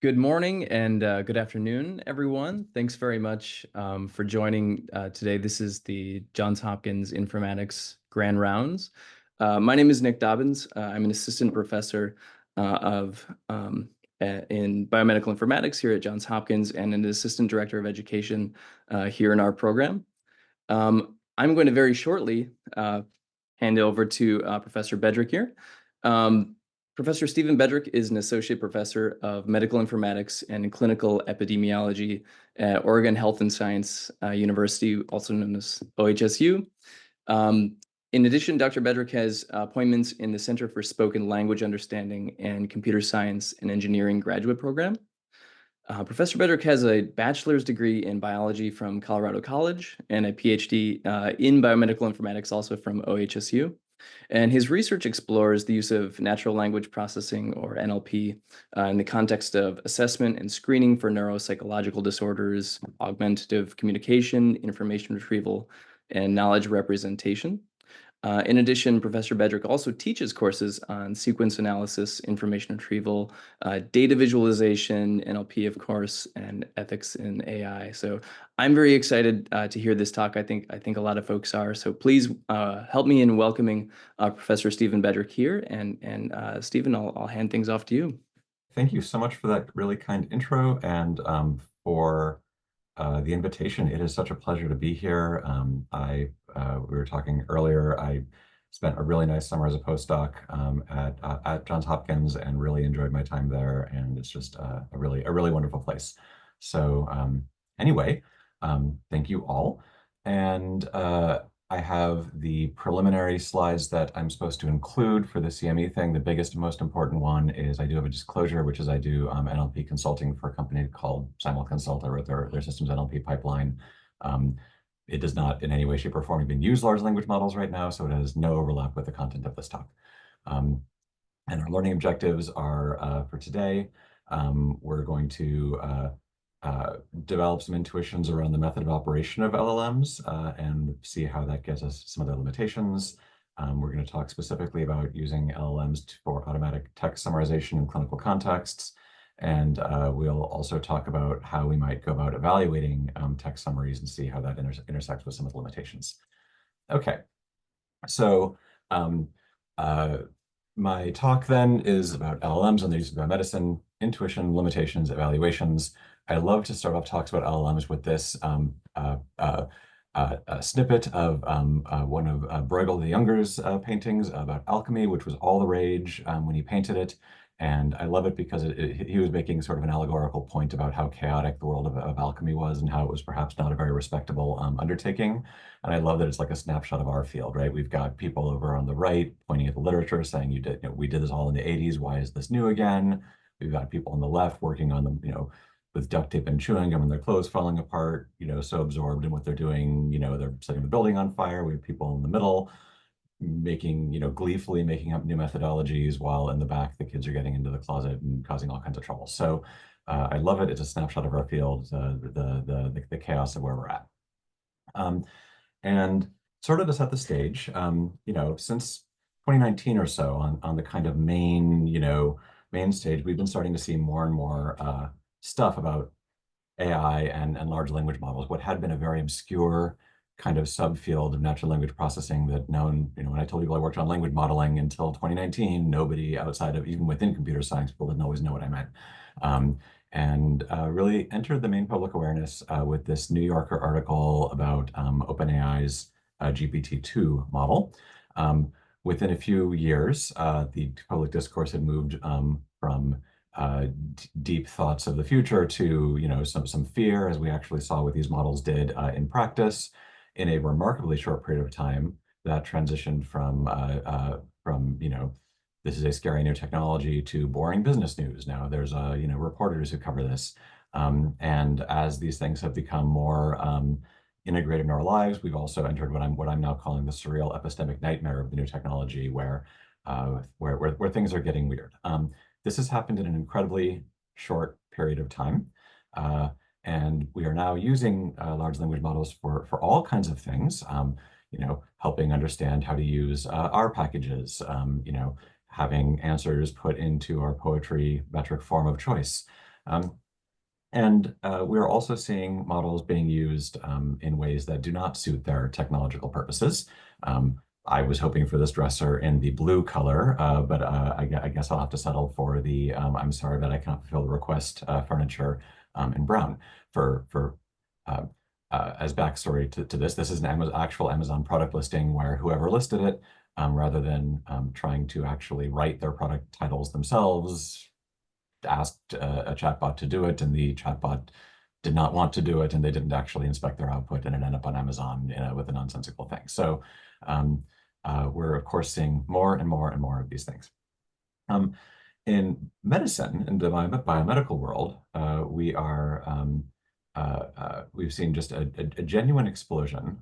Good morning and good afternoon, everyone. Thanks very much for joining today. This is the Johns Hopkins Informatics Grand Rounds. My name is Nick Dobbins. I'm an assistant professor in biomedical informatics here at Johns Hopkins and an assistant director of education here in our program. I'm going to very shortly hand it over to Professor Bedrick here. Professor Stephen Bedrick is an associate professor of medical informatics and clinical epidemiology at Oregon Health and Science University, also known as OHSU. In addition, Dr. Bedrick has appointments in the Center for Spoken Language Understanding and Computer Science and Engineering graduate program. Professor Bedrick has a bachelor's degree in biology from Colorado College and a PhD in biomedical informatics also from OHSU. And his research explores the use of natural language processing, or NLP, in the context of assessment and screening for neuropsychological disorders, augmentative communication, information retrieval, and knowledge representation. In addition, Professor Bedrick also teaches courses on sequence analysis, information retrieval, data visualization, NLP, of course, and ethics in AI. So I'm very excited to hear this talk. I think a lot of folks are. So please help me in welcoming Professor Stephen Bedrick here. And Stephen, I'll hand things off to you. Thank you so much for that really kind intro and for the invitation. It is such a pleasure to be here. We were talking earlier. I spent a really nice summer as a postdoc at Johns Hopkins and really enjoyed my time there. And it's just a really wonderful place. So anyway, thank you all. And I have the preliminary slides that I'm supposed to include for the CME thing. The biggest and most important one is I do have a disclosure, which is I do NLP consulting for a company called Simulconsult. I wrote their systems NLP pipeline. It does not in any way, shape, or form even use large language models right now, so it has no overlap with the content of this talk. And our learning objectives are for today, we're going to develop some intuitions around the method of operation of LLMs and see how that gets us some of their limitations. We're going to talk specifically about using LLMs for automatic text summarization in clinical contexts. And we'll also talk about how we might go about evaluating text summaries and see how that intersects with some of the limitations. Okay, so my talk then is about LLMs and the use of biomedicine, intuition, limitations, evaluations. I love to start off talks about LLMs with this snippet of one of Bruegel the Younger's paintings about alchemy, which was all the rage when he painted it. And I love it because he was making sort of an allegorical point about how chaotic the world of alchemy was and how it was perhaps not a very respectable undertaking. And I love that it's like a snapshot of our field, right? We've got people over on the right pointing at the literature saying, we did this all in the 80s. Why is this new again? We've got people on the left working on them, with duct tape and chewing gum and their clothes falling apart, so absorbed in what they're doing, they're setting the building on fire. We have people in the middle making, gleefully making up new methodologies, while in the back, the kids are getting into the closet and causing all kinds of trouble. So I love it. It's a snapshot of our field, the chaos of where we're at. And sort of to set the stage, since 2019 or so on the kind of main stage, we've been starting to see more and more stuff about AI and large language models, what had been a very obscure kind of subfield of natural language processing that when I told people I worked on language modeling until 2019, nobody outside of, even within computer science, people didn't always know what I meant. And really entered the main public awareness with this New Yorker article about OpenAI's GPT-2 model. Within a few years, the public discourse had moved from deep thoughts of the future to some fear, as we actually saw what these models did in practice in a remarkably short period of time. That transitioned from this is a scary new technology to boring business news. Now there's reporters who cover this, and as these things have become more integrated in our lives, we've also entered what I'm now calling the surreal epistemic nightmare of the new technology, where things are getting weird. This has happened in an incredibly short period of time. And we are now using large language models for all kinds of things, helping understand how to use R packages, having answers put into our poetry metric form of choice, Um, and we're also seeing models being used in ways that do not suit their technological purposes. I was hoping for this dresser in the blue color, but I guess I'll have to settle for the I'm sorry that I cannot fulfill the request furniture in brown. For uh, as backstory to this, this is an actual Amazon product listing where whoever listed it, rather than trying to actually write their product titles themselves, asked a chatbot to do it, and the chatbot did not want to do it, and they didn't actually inspect their output, and it ended up on Amazon with a nonsensical thing. So um, we're, of course, seeing more and more and more of these things. Um, in medicine, in the biomedical world, we've seen just a genuine explosion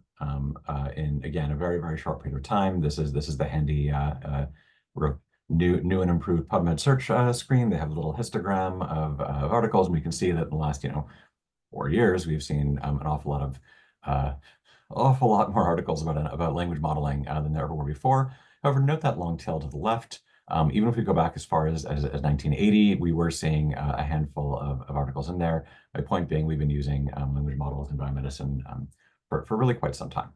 in, again, a very, very short period of time. This is the handy sort of new and improved PubMed search screen. They have a little histogram of articles, and we can see that in the last 4 years we've seen an uh, awful lot more articles about language modeling than there ever were before. However, note that long tail to the left. Even if we go back as far as 1980, we were seeing a handful of articles in there. My point being, we've been using language models in biomedicine for really quite some time.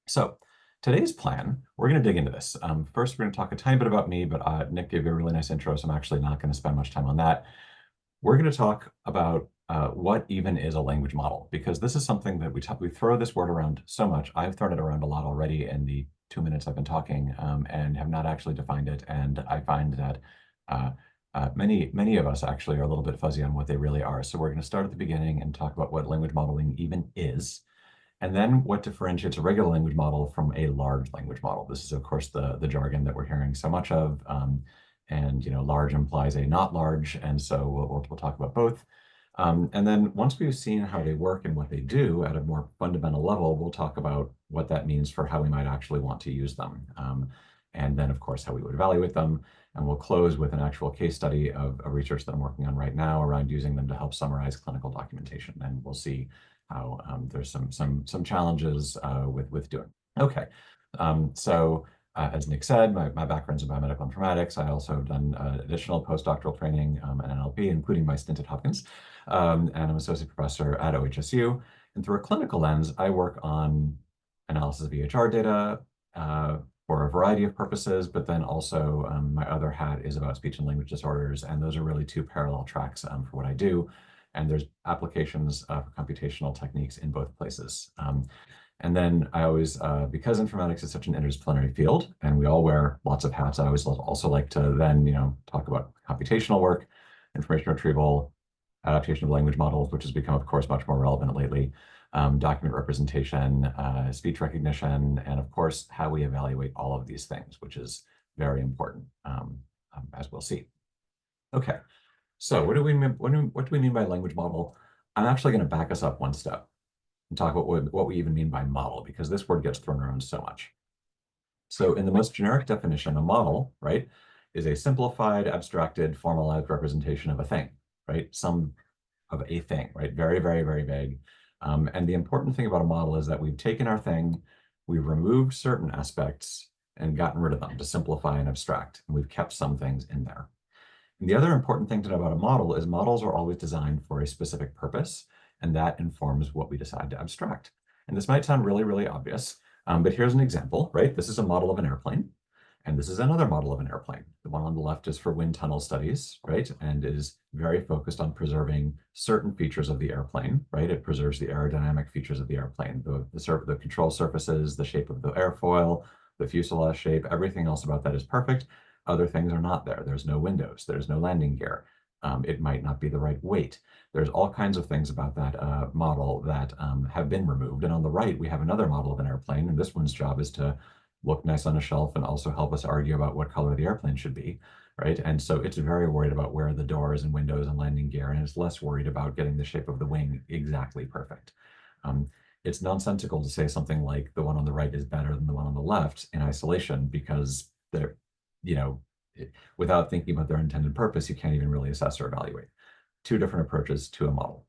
So today's plan, we're going to dig into this. First, we're going to talk a tiny bit about me, but Nick gave you a really nice intro, so I'm actually not going to spend much time on that. We're going to talk about what even is a language model, because this is something that we throw this word around so much. I've thrown it around a lot already in the 2 minutes I've been talking, and have not actually defined it. And I find that many of us actually are a little bit fuzzy on what they really are. So we're going to start at the beginning and talk about what language modeling even is, and then what differentiates a regular language model from a large language model. This is, of course, the jargon that we're hearing so much of. And large implies a not large, and so we'll talk about both. And then once we've seen how they work and what they do at a more fundamental level, we'll talk about what that means for how we might actually want to use them. And then, of course, how we would evaluate them. And we'll close with an actual case study of research that I'm working on right now around using them to help summarize clinical documentation. And we'll see how there's some challenges with doing. Okay, so as Nick said, my background's in biomedical informatics. I also have done additional postdoctoral training in NLP, including my stint at Hopkins, and I'm associate professor at OHSU. And through a clinical lens, I work on analysis of EHR data for a variety of purposes, but then also my other hat is about speech and language disorders, and those are really two parallel tracks for what I do. And there's applications for computational techniques in both places. And then I always, because informatics is such an interdisciplinary field and we all wear lots of hats, I always also like to then, talk about computational work, information retrieval, adaptation of language models, which has become, of course, much more relevant lately, document representation, speech recognition, and of course, how we evaluate all of these things, which is very important, as we'll see. Okay, so what do we mean by language model? I'm actually going to back us up one step and talk about what we even mean by model, because this word gets thrown around so much. So in the most generic definition, a model, right, is a simplified, abstracted, formalized representation of a thing, right? Some of a thing, right? Very, very, very vague. And the important thing about a model is that we've taken our thing, we've removed certain aspects and gotten rid of them to simplify and abstract, and we've kept some things in there. And the other important thing to know about a model is models are always designed for a specific purpose, and that informs what we decide to abstract. And this might sound really, really obvious, but here's an example, right? This is a model of an airplane, and this is another model of an airplane. The one on the left is for wind tunnel studies, right? And is very focused on preserving certain features of the airplane, right? It preserves the aerodynamic features of the airplane, the control surfaces, the shape of the airfoil, the fuselage shape, everything else about that is perfect. Other things are not there. There's no windows, there's no landing gear. It might not be the right weight. There's all kinds of things about that model that have been removed. And on the right, we have another model of an airplane, and this one's job is to look nice on a shelf and also help us argue about what color the airplane should be, right? And so it's very worried about where the doors and windows and landing gear, and it's less worried about getting the shape of the wing exactly perfect. It's nonsensical to say something like the one on the right is better than the one on the left in isolation, because they're, without thinking about their intended purpose, you can't even really assess or evaluate. Two different approaches to a model.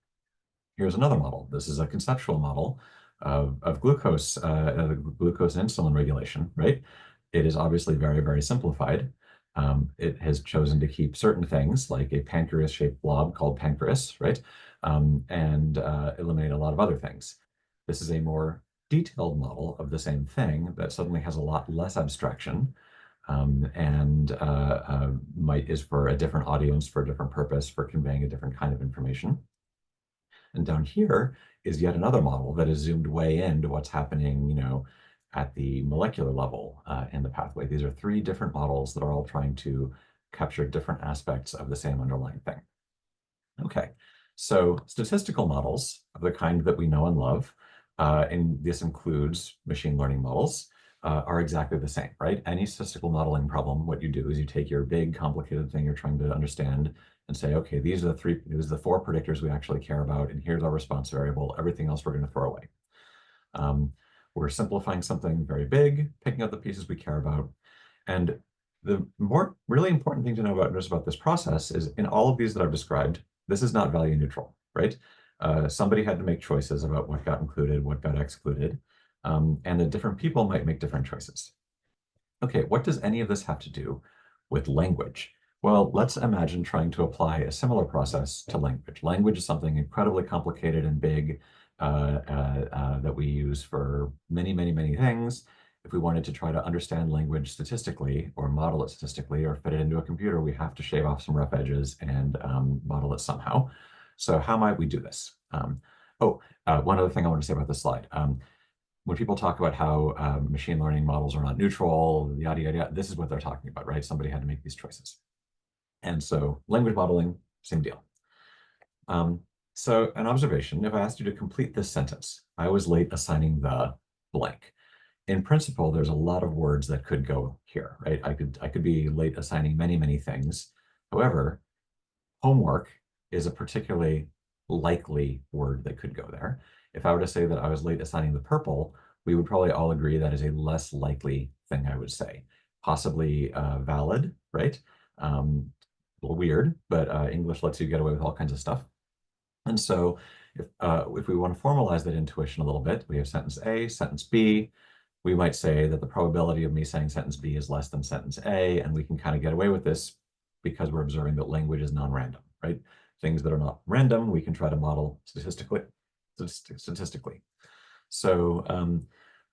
Here's another model. This is a conceptual model of glucose and insulin regulation, right? It is obviously very, very simplified, It has chosen to keep certain things like a pancreas-shaped blob called pancreas, right? And eliminate a lot of other things. This is a more detailed model of the same thing that suddenly has a lot less abstraction and is for a different audience, for a different purpose, for conveying a different kind of information. And down here is yet another model that is zoomed way into what's happening, at the molecular level in the pathway. These are three different models that are all trying to capture different aspects of the same underlying thing. Okay, so statistical models of the kind that we know and love, and this includes machine learning models, are exactly the same, right? Any statistical modeling problem, what you do is you take your big complicated thing you're trying to understand and say, okay, these are the four predictors we actually care about, and here's our response variable. Everything else we're going to throw away. We're simplifying something very big, picking out the pieces we care about. And the more really important thing to know about this process is in all of these that I've described, this is not value neutral, right? Somebody had to make choices about what got included, what got excluded, and the different people might make different choices. Okay, what does any of this have to do with language? Well, let's imagine trying to apply a similar process to language. Language is something incredibly complicated and big that we use for many, many, many things. If we wanted to try to understand language statistically or model it statistically or fit it into a computer, we have to shave off some rough edges and model it somehow. So how might we do this? One other thing I want to say about this slide. When people talk about how machine learning models are not neutral, yada, yada, yada, this is what they're talking about, right? Somebody had to make these choices. And so language modeling, same deal. So an observation, if I asked you to complete this sentence, I was late assigning the blank. In principle, there's a lot of words that could go here, right? I could be late assigning many, many things. However, homework is a particularly likely word that could go there. If I were to say that I was late assigning the purple, we would probably all agree that is a less likely thing I would say. Possibly valid, right? A little weird, but English lets you get away with all kinds of stuff. And so if we want to formalize that intuition a little bit, we have sentence A, sentence B. We might say that the probability of me saying sentence B is less than sentence A, and we can kind of get away with this because we're observing that language is non-random, right? Things that are not random, we can try to model statistically. So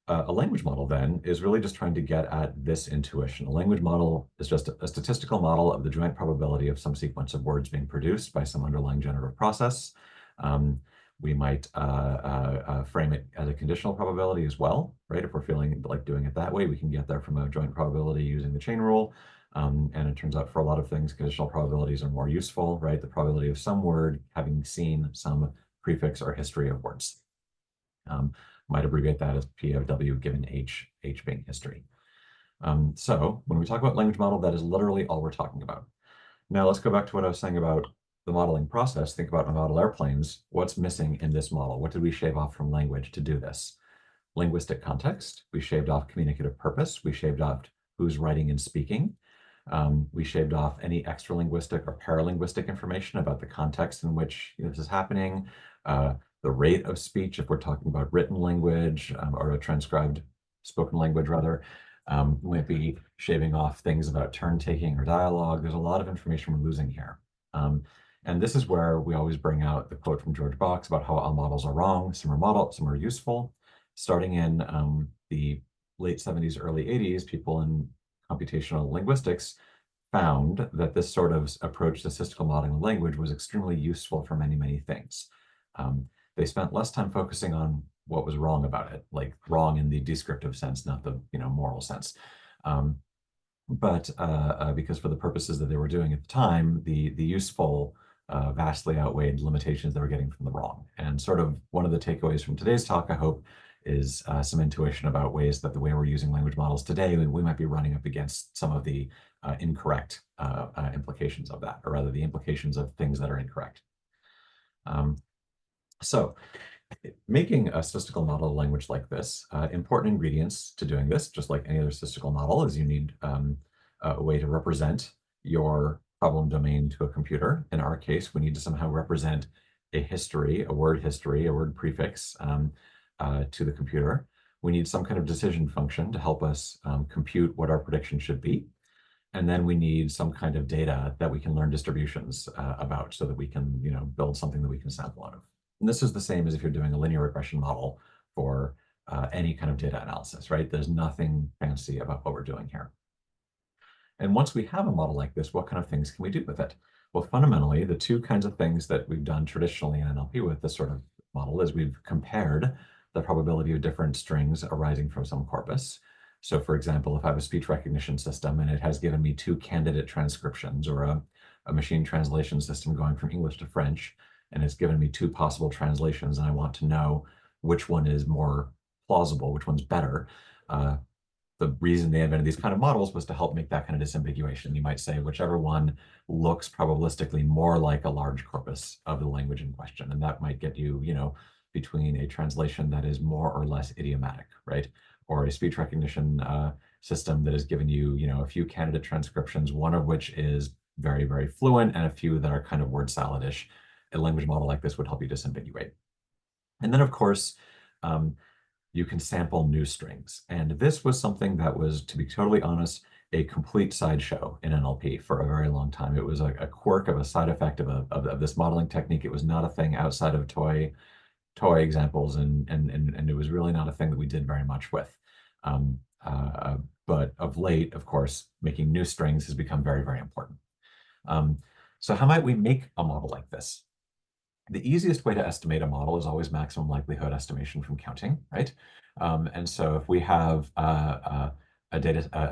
a language model then is really just trying to get at this intuition. A language model is just a statistical model of the joint probability of some sequence of words being produced by some underlying generative process. We might frame it as a conditional probability as well, right? If we're feeling like doing it that way, we can get there from a joint probability using the chain rule. And it turns out for a lot of things, conditional probabilities are more useful, right? The probability of some word having seen some prefix or history of words. Might abbreviate that as P of W given H being history. So when we talk about language model, that is literally all we're talking about. Now let's go back to what I was saying about the modeling process. Think about my model airplanes. What's missing in this model? What did we shave off from language to do this? Linguistic context. We shaved off communicative purpose. We shaved off who's writing and speaking. We shaved off any extralinguistic or paralinguistic information about the context in which this is happening, the rate of speech, if we're talking about written language or a transcribed spoken language rather. We might be shaving off things about turn taking or dialogue. There's a lot of information we're losing here. And this is where we always bring out the quote from George Box about how all models are wrong. Some are useful. Starting in the late 70s, early 80s, people in computational linguistics found that this sort of approach to statistical modeling of language was extremely useful for many, many things. They spent less time focusing on what was wrong about it, like wrong in the descriptive sense, not the moral sense. But because for the purposes that they were doing at the time, the useful vastly outweighed limitations they were getting from the wrong. And sort of one of the takeaways from today's talk, I hope, is some intuition about ways that the way we're using language models today, we might be running up against some of the incorrect implications of that, or rather the implications of things that are incorrect. So making a statistical model of language like this, important ingredients to doing this, just like any other statistical model, is you need a way to represent your problem domain to a computer. In our case, we need to somehow represent a history, a word prefix to the computer. We need some kind of decision function to help us compute what our prediction should be. And then we need some kind of data that we can learn distributions about so that we can, build something that we can sample out of. And this is the same as if you're doing a linear regression model for any kind of data analysis, right? There's nothing fancy about what we're doing here. And once we have a model like this, what kind of things can we do with it? Well, fundamentally, the two kinds of things that we've done traditionally in NLP with this sort of model is we've compared the probability of different strings arising from some corpus. So for example, if I have a speech recognition system and it has given me two candidate transcriptions, or a machine translation system going from English to French, and it's given me two possible translations, and I want to know which one is more plausible, which one's better, the reason they invented these kind of models was to help make that kind of disambiguation. You might say whichever one looks probabilistically more like a large corpus of the language in question. And that might get you, between a translation that is more or less idiomatic, right? Or a speech recognition system that has given you, a few candidate transcriptions, one of which is very, very fluent, and a few that are kind of word salad-ish. A language model like this would help you disambiguate. And then, of course, you can sample new strings. And this was something that was, to be totally honest, a complete sideshow in NLP for a very long time. It was a quirk of a side effect of this modeling technique. It was not a thing outside of toy examples, and it was really not a thing that we did very much with. But of late, of course, making new strings has become very, very important. So how might we make a model like this? The easiest way to estimate a model is always maximum likelihood estimation from counting, right? And so if we have a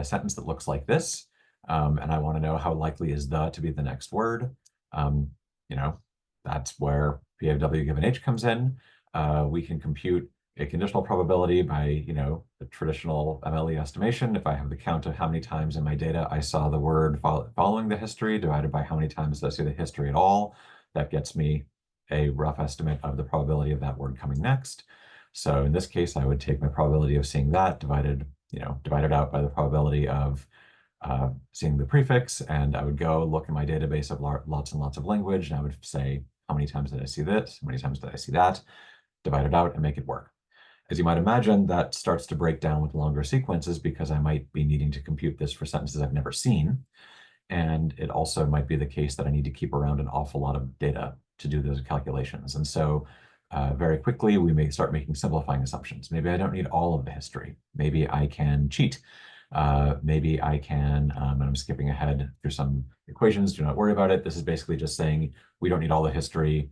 sentence that looks like this, and I want to know how likely is the to be the next word, that's where PAW given H comes in. We can compute a conditional probability by, the traditional MLE estimation. If I have the count of how many times in my data I saw the word following the history divided by how many times did I see the history at all, that gets me a rough estimate of the probability of that word coming next. So in this case, I would take my probability of seeing that divided out by the probability of seeing the prefix, and I would go look in my database of lots and lots of language, and I would say, how many times did I see this? How many times did I see that? Divide it out and make it work. As you might imagine, that starts to break down with longer sequences because I might be needing to compute this for sentences I've never seen. And it also might be the case that I need to keep around an awful lot of data to do those calculations. And so very quickly, we may start making simplifying assumptions. Maybe I don't need all of the history. Maybe I can cheat. Maybe I can, and I'm skipping ahead through some equations, do not worry about it. This is basically just saying we don't need all the history.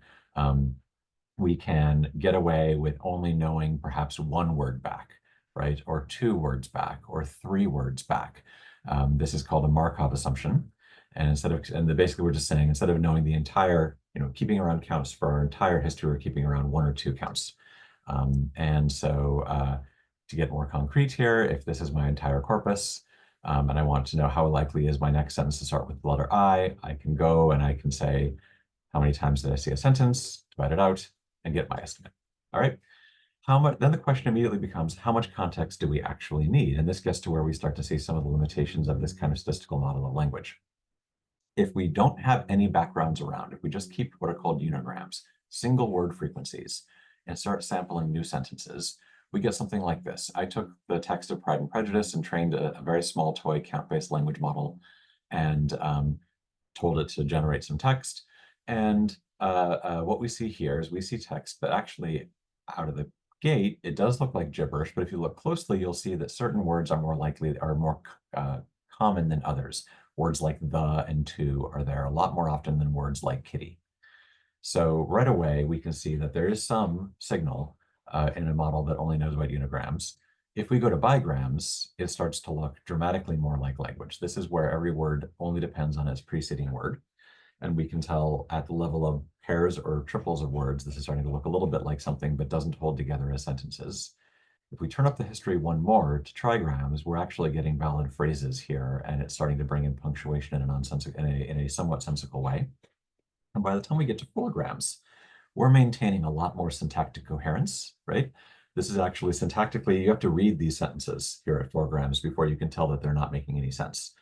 We can get away with only knowing perhaps one word back, right? Or two words back, or three words back. This is called a Markov assumption. And basically we're just saying, instead of knowing the entire, keeping around counts for our entire history, we're keeping around one or two counts. And so to get more concrete here, if this is my entire corpus, and I want to know how likely is my next sentence to start with the letter I can go and I can say, how many times did I see a sentence, divide it out, and get my estimate. All right. Then the question immediately becomes, how much context do we actually need? And this gets to where we start to see some of the limitations of this kind of statistical model of language. If we don't have any backgrounds around, if we just keep what are called unigrams, single word frequencies, and start sampling new sentences, we get something like this. I took the text of Pride and Prejudice and trained a very small toy count-based language model and told it to generate some text. And what we see here is we see text that actually, out of the gate, it does look like gibberish, but if you look closely, you'll see that certain words are more common than others. Words like the and to are there a lot more often than words like kitty. So right away, we can see that there is some signal in a model that only knows about unigrams. If we go to bigrams, it starts to look dramatically more like language. This is where every word only depends on its preceding word. And we can tell at the level of pairs or triples of words, this is starting to look a little bit like something, but doesn't hold together as sentences. If we turn up the history one more to trigrams, we're actually getting valid phrases here, and it's starting to bring in punctuation in a somewhat sensical way. And by the time we get to fourgrams, we're maintaining a lot more syntactic coherence, right? This is actually syntactically, you have to read these sentences here at fourgrams before you can tell that they're not making any sense.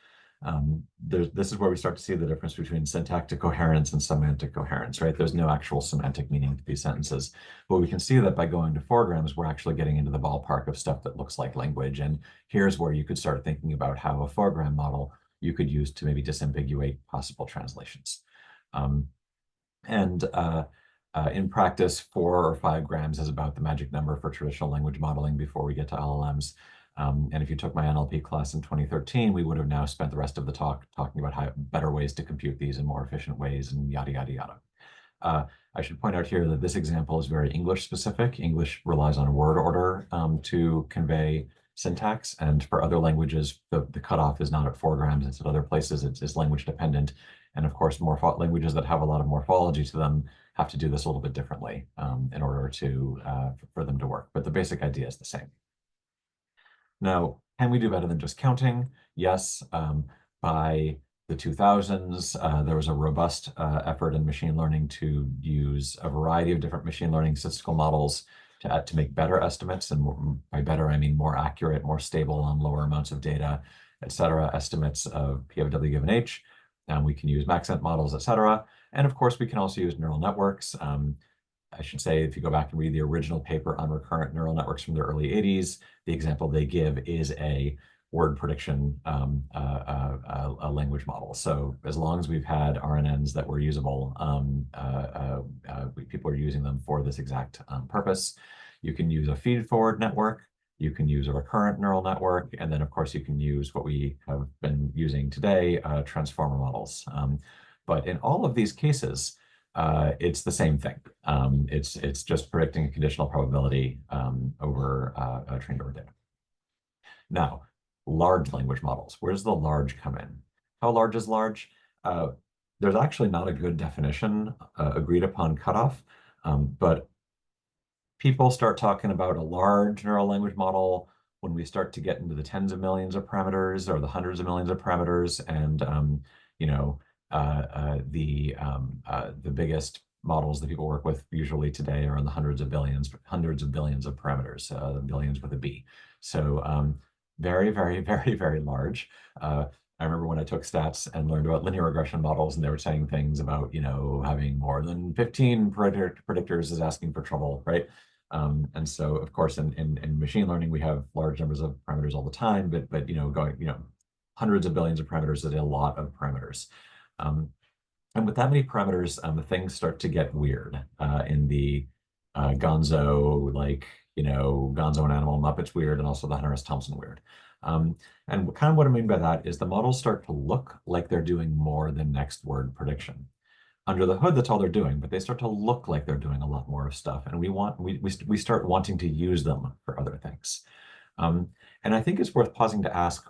This is where we start to see the difference between syntactic coherence and semantic coherence, right? There's no actual semantic meaning to these sentences. But we can see that by going to fourgrams, we're actually getting into the ballpark of stuff that looks like language. And here's where you could start thinking about how a fourgram model you could use to maybe disambiguate possible translations. Um, and in practice, 4 or 5 grams is about the magic number for traditional language modeling before we get to LLMs. And if you took my NLP class in 2013, we would have now spent the rest of the talk talking about how better ways to compute these in more efficient ways and yada, yada, yada. Uh, I should point out here that this example is very English specific. English relies on word order to convey syntax, and for other languages, the cutoff is not at 4 grams. It's at other places. It's language dependent. And of course, languages that have a lot of morphology to them have to do this a little bit differently in order to for them to work. But the basic idea is the same. Now, can we do better than just counting? Yes. By the 2000s, there was a robust effort in machine learning to use a variety of different machine learning statistical models to make better estimates. And by better, I mean more accurate, more stable on lower amounts of data, et cetera, estimates of P of W given H. And we can use maxent models, et cetera. And of course, we can also use neural networks. I should say, if you go back and read the original paper on recurrent neural networks from the early 80s, the example they give is a word prediction a language model. So as long as we've had RNNs that were usable, people are using them for this exact purpose. You can use a feed-forward network. You can use a recurrent neural network. And then, of course, you can use what we have been using today, transformer models. But in all of these cases, it's the same thing. It's just predicting a conditional probability over trained over data. Now, large language models. Where does the large come in? How large is large? There's actually not a good definition agreed upon cutoff, but people start talking about a large neural language model when we start to get into the tens of millions of parameters or the hundreds of millions of parameters, and you know, the biggest models that people work with usually today are in the hundreds of billions of parameters, billions with a B. So very, very, very, very large. I remember when I took stats and learned about linear regression models, and they were saying things about, having more than 15 predictors is asking for trouble, right? And so, of course, in machine learning, we have large numbers of parameters all the time, but hundreds of billions of parameters is a lot of parameters. And with that many parameters, things start to get weird in the Gonzo, Gonzo and Animal Muppets weird, and also the Hunter S. Thompson weird. And kind of what I mean by that is the models start to look like they're doing more than next word prediction. Under the hood, that's all they're doing, but they start to look like they're doing a lot more stuff, and we start wanting to use them for other things. And I think it's worth pausing to ask,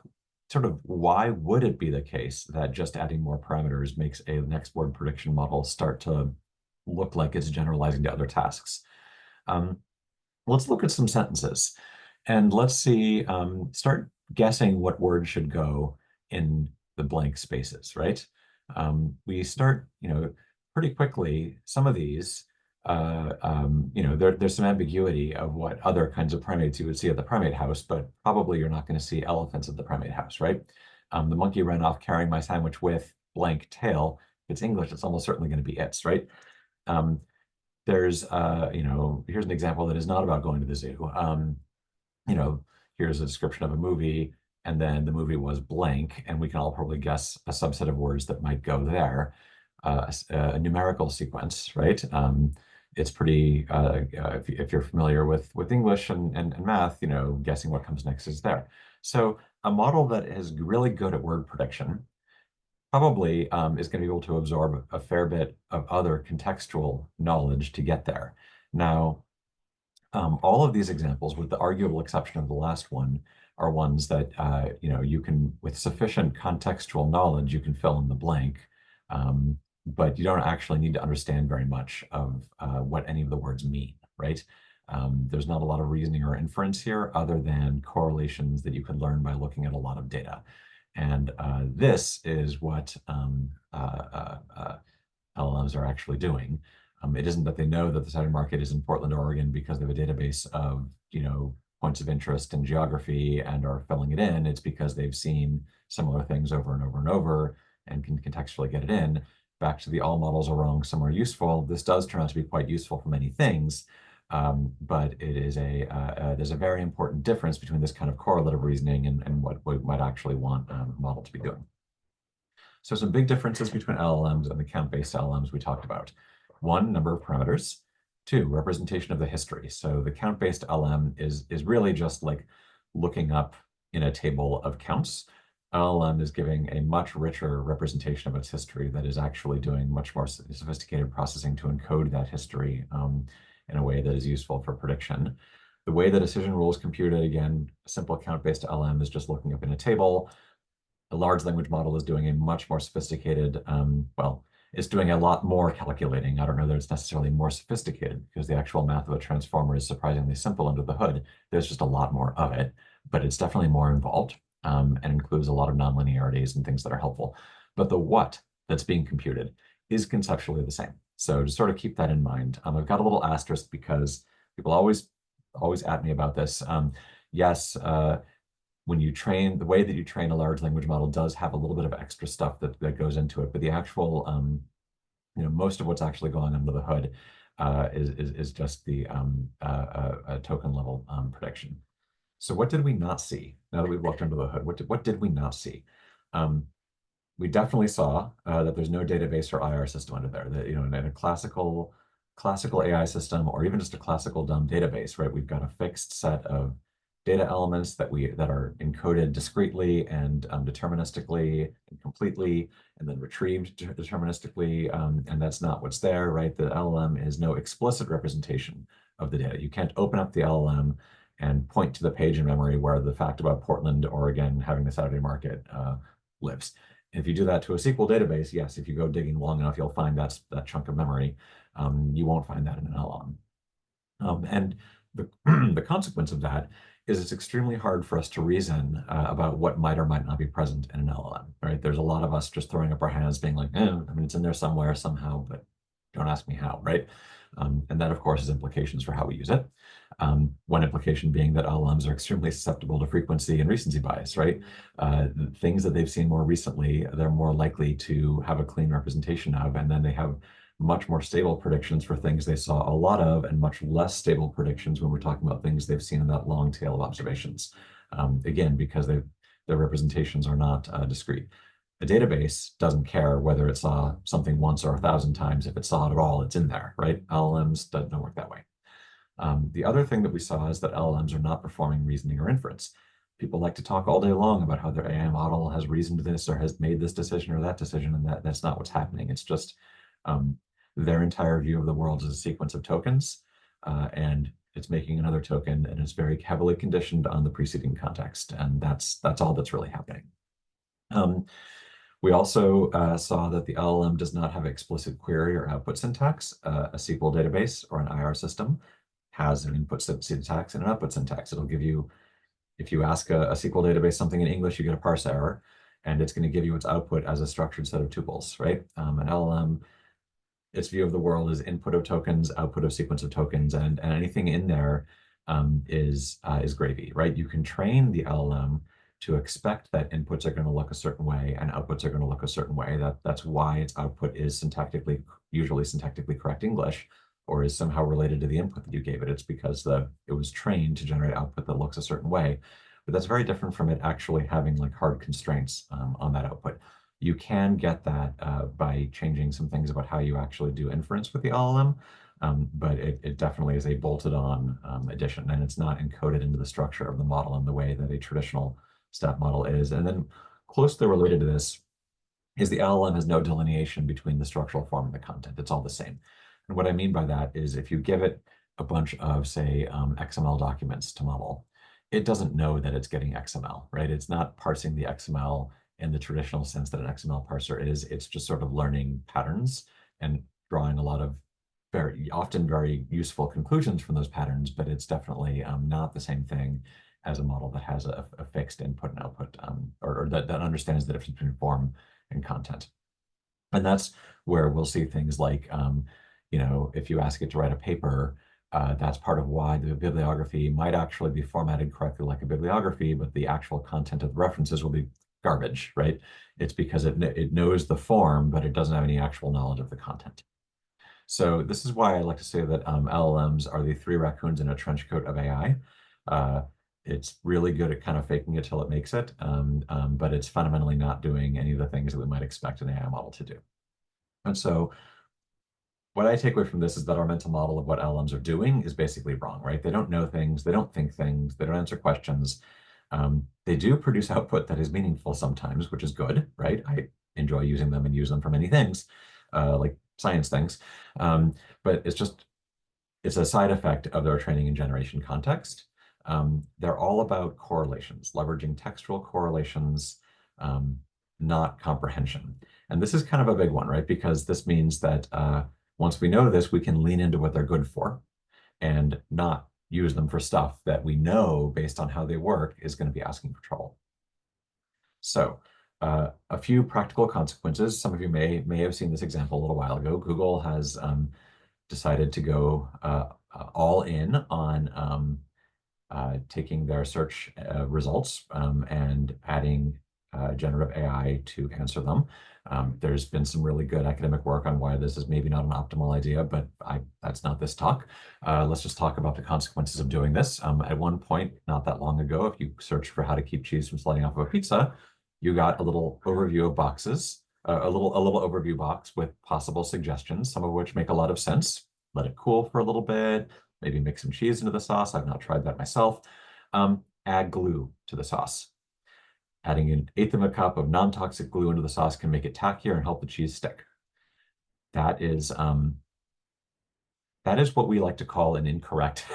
sort of, why would it be the case that just adding more parameters makes a next word prediction model start to look like it's generalizing to other tasks? Let's look at some sentences, and let's see, start guessing what word should go in the blank spaces, right? We start, pretty quickly, some of these, there's some ambiguity of what other kinds of primates you would see at the primate house, but probably you're not going to see elephants at the primate house, right? The monkey ran off carrying my sandwich with blank tail. If it's English, it's almost certainly going to be its, right? Here's an example that is not about going to the zoo. Here's a description of a movie, and then the movie was blank, and we can all probably guess a subset of words that might go there. A numerical sequence, right? It's pretty, if you're familiar with English and math, guessing what comes next is there. So a model that is really good at word prediction probably is going to be able to absorb a fair bit of other contextual knowledge to get there. Now, all of these examples, with the arguable exception of the last one, are ones that you can, with sufficient contextual knowledge, you can fill in the blank, but you don't actually need to understand very much of what any of the words mean, right? There's not a lot of reasoning or inference here other than correlations that you could learn by looking at a lot of data. And this is what LLMs are actually doing. It isn't that they know that the cyber market is in Portland, Oregon, because they have a database of, points of interest in geography and are filling it in. It's because they've seen similar things over and over and over and can contextually get it in. Back to the all models are wrong, some are useful. This does turn out to be quite useful for many things, but it is there's a very important difference between this kind of correlative reasoning and what we might actually want a model to be doing. So some big differences between LLMs and the count-based LLMs we talked about. One, number of parameters. Two, representation of the history. So the count-based LM is really just like looking up in a table of counts. LLM is giving a much richer representation of its history that is actually doing much more sophisticated processing to encode that history in a way that is useful for prediction. The way the decision rule is computed, again, a simple count-based LM is just looking up in a table. A large language model is doing a much more sophisticated, well, it's doing a lot more calculating. I don't know that it's necessarily more sophisticated because the actual math of a transformer is surprisingly simple under the hood. There's just a lot more of it, but it's definitely more involved and includes a lot of nonlinearities and things that are helpful. But the what that's being computed is conceptually the same. So to sort of keep that in mind, I've got a little asterisk because people always at me about this. Yes, when you train, the way that you train a large language model does have a little bit of extra stuff that goes into it, but the actual, most of what's actually going under the hood is just the token level prediction. So what did we not see now that we've looked under the hood? What did we not see? We definitely saw that there's no database or IR system under there. That in a classical AI system or even just a classical dumb database, right? We've got a fixed set of data elements that are encoded discretely and deterministically and completely, and then retrieved deterministically, and that's not what's there, right? The LLM is no explicit representation of the data. You can't open up the LLM and point to the page in memory where the fact about Portland, Oregon, having the Saturday market lives. If you do that to a SQL database, yes, if you go digging long enough, you'll find that chunk of memory. You won't find that in an LLM. And the, the consequence of that is it's extremely hard for us to reason about what might or might not be present in an LLM, right? There's a lot of us just throwing up our hands being like, it's in there somewhere, somehow, but don't ask me how, right? And that, of course, has implications for how we use it. One implication being that LLMs are extremely susceptible to frequency and recency bias, right? Things that they've seen more recently, they're more likely to have a clean representation of, and then they have much more stable predictions for things they saw a lot of and much less stable predictions when we're talking about things they've seen in that long tail of observations. Again, because their representations are not discrete. A database doesn't care whether it saw something once or 1,000 times. If it saw it at all, it's in there, right? LLMs don't work that way. The other thing that we saw is that LLMs are not performing reasoning or inference. People like to talk all day long about how their AI model has reasoned this or has made this decision or that decision, and that's not what's happening. It's just their entire view of the world is a sequence of tokens, and it's making another token, and it's very heavily conditioned on the preceding context, and that's all that's really happening. We also saw that the LLM does not have explicit query or output syntax. A SQL database or an IR system has an input syntax and an output syntax. It'll give you, if you ask a SQL database something in English, you get a parse error, and it's going to give you its output as a structured set of tuples, right? An LLM, its view of the world is input of tokens, output of sequence of tokens, and anything in there is gravy, right? You can train the LLM to expect that inputs are going to look a certain way and outputs are going to look a certain way. That's why its output is usually syntactically correct English, or is somehow related to the input that you gave it. It's because it was trained to generate output that looks a certain way. But that's very different from it actually having like hard constraints on that output. You can get that by changing some things about how you actually do inference with the LLM, but it definitely is a bolted-on addition, and it's not encoded into the structure of the model in the way that a traditional stat model is. And then closely related to this is the LLM has no delineation between the structural form and the content. It's all the same. And what I mean by that is if you give it a bunch of, say, XML documents to model, it doesn't know that it's getting XML, right? It's not parsing the XML in the traditional sense that an XML parser is. It's just sort of learning patterns and drawing a lot of often very useful conclusions from those patterns, but it's definitely not the same thing as a model that has a fixed input and output, or that understands the difference between form and content. And that's where we'll see things like, if you ask it to write a paper, that's part of why the bibliography might actually be formatted correctly like a bibliography, but the actual content of the references will be garbage, right? It's because it knows the form, but it doesn't have any actual knowledge of the content. So this is why I like to say that LLMs are the three raccoons in a trench coat of AI. It's really good at kind of faking it till it makes it, but it's fundamentally not doing any of the things that we might expect an AI model to do. And so what I take away from this is that our mental model of what LLMs are doing is basically wrong, right? They don't know things, they don't think things, they don't answer questions. They do produce output that is meaningful sometimes, which is good, right? I enjoy using them and use them for many things, like science things. But it's a side effect of their training and generation context. They're all about correlations, leveraging textual correlations, um, not comprehension. And this is kind of a big one, right? Because this means that once we know this, we can lean into what they're good for and not use them for stuff that we know based on how they work is going to be asking for trouble. So a few practical consequences. Some of you may have seen this example a little while ago. Google has decided to go all in on taking their search results and adding generative AI to answer them. There's been some really good academic work on why this is maybe not an optimal idea, but that's not this talk. Let's just talk about the consequences of doing this. At one point, not that long ago, if you search for how to keep cheese from sliding off of a pizza, you got a little overview of boxes, a little overview box with possible suggestions, some of which make a lot of sense. Let it cool for a little bit, maybe mix some cheese into the sauce. I've not tried that myself. Add glue to the sauce. Adding an eighth of a cup of non-toxic glue into the sauce can make it tackier and help the cheese stick. That is what we like to call an incorrect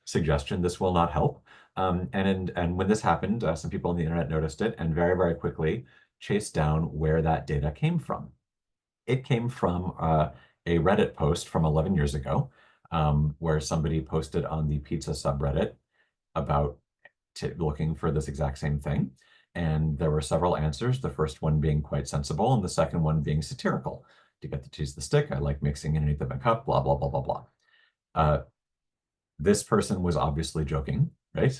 suggestion. This will not help. And when this happened, some people on the internet noticed it and very, very quickly chased down where that data came from. It came from a Reddit post from 11 years ago, where somebody posted on the pizza subreddit about looking for this exact same thing. And there were several answers, the first one being quite sensible, and the second one being satirical. To get the cheese to stick, I like mixing in an eighth of a cup, blah, blah, blah, blah, blah. This person was obviously joking, right?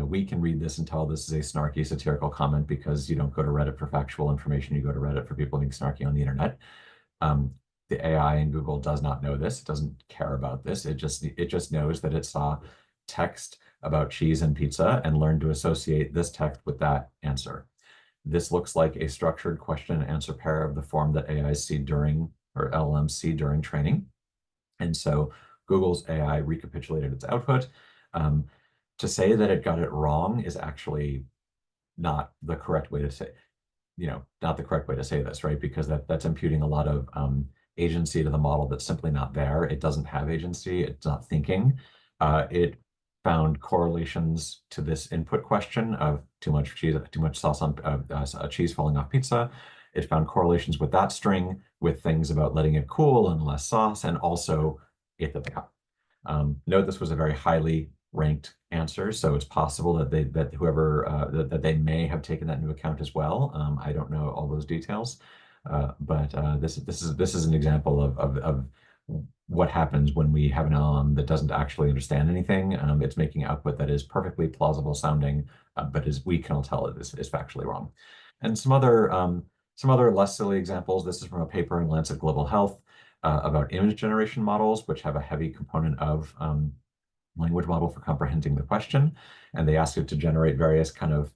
We can read this and tell this is a snarky, satirical comment because you don't go to Reddit for factual information, you go to Reddit for people being snarky on the internet. The AI in Google does not know this. It doesn't care about this. It just knows that it saw text about cheese and pizza and learned to associate this text with that answer. This looks like a structured question and answer pair of the form that AIs see during, or LLMs see during training. And so Google's AI recapitulated its output. To say that it got it wrong is actually not the correct way to say, not the correct way to say this, right? Because that's imputing a lot of agency to the model that's simply not there. It doesn't have agency. It's not thinking. It found correlations to this input question of too much cheese, too much sauce on cheese falling off pizza. It found correlations with that string with things about letting it cool and less sauce, and also eighth of the cup. Note this was a very highly ranked answer, so it's possible that they may have taken that into account as well. I don't know all those details, but this is an example of what happens when we have an LLM that doesn't actually understand anything. It's making output that is perfectly plausible sounding, but as we can all tell, it is factually wrong. And some other less silly examples. This is from a paper in Lancet Global Health about image generation models, which have a heavy component of language model for comprehending the question. And they asked it to generate various kind of,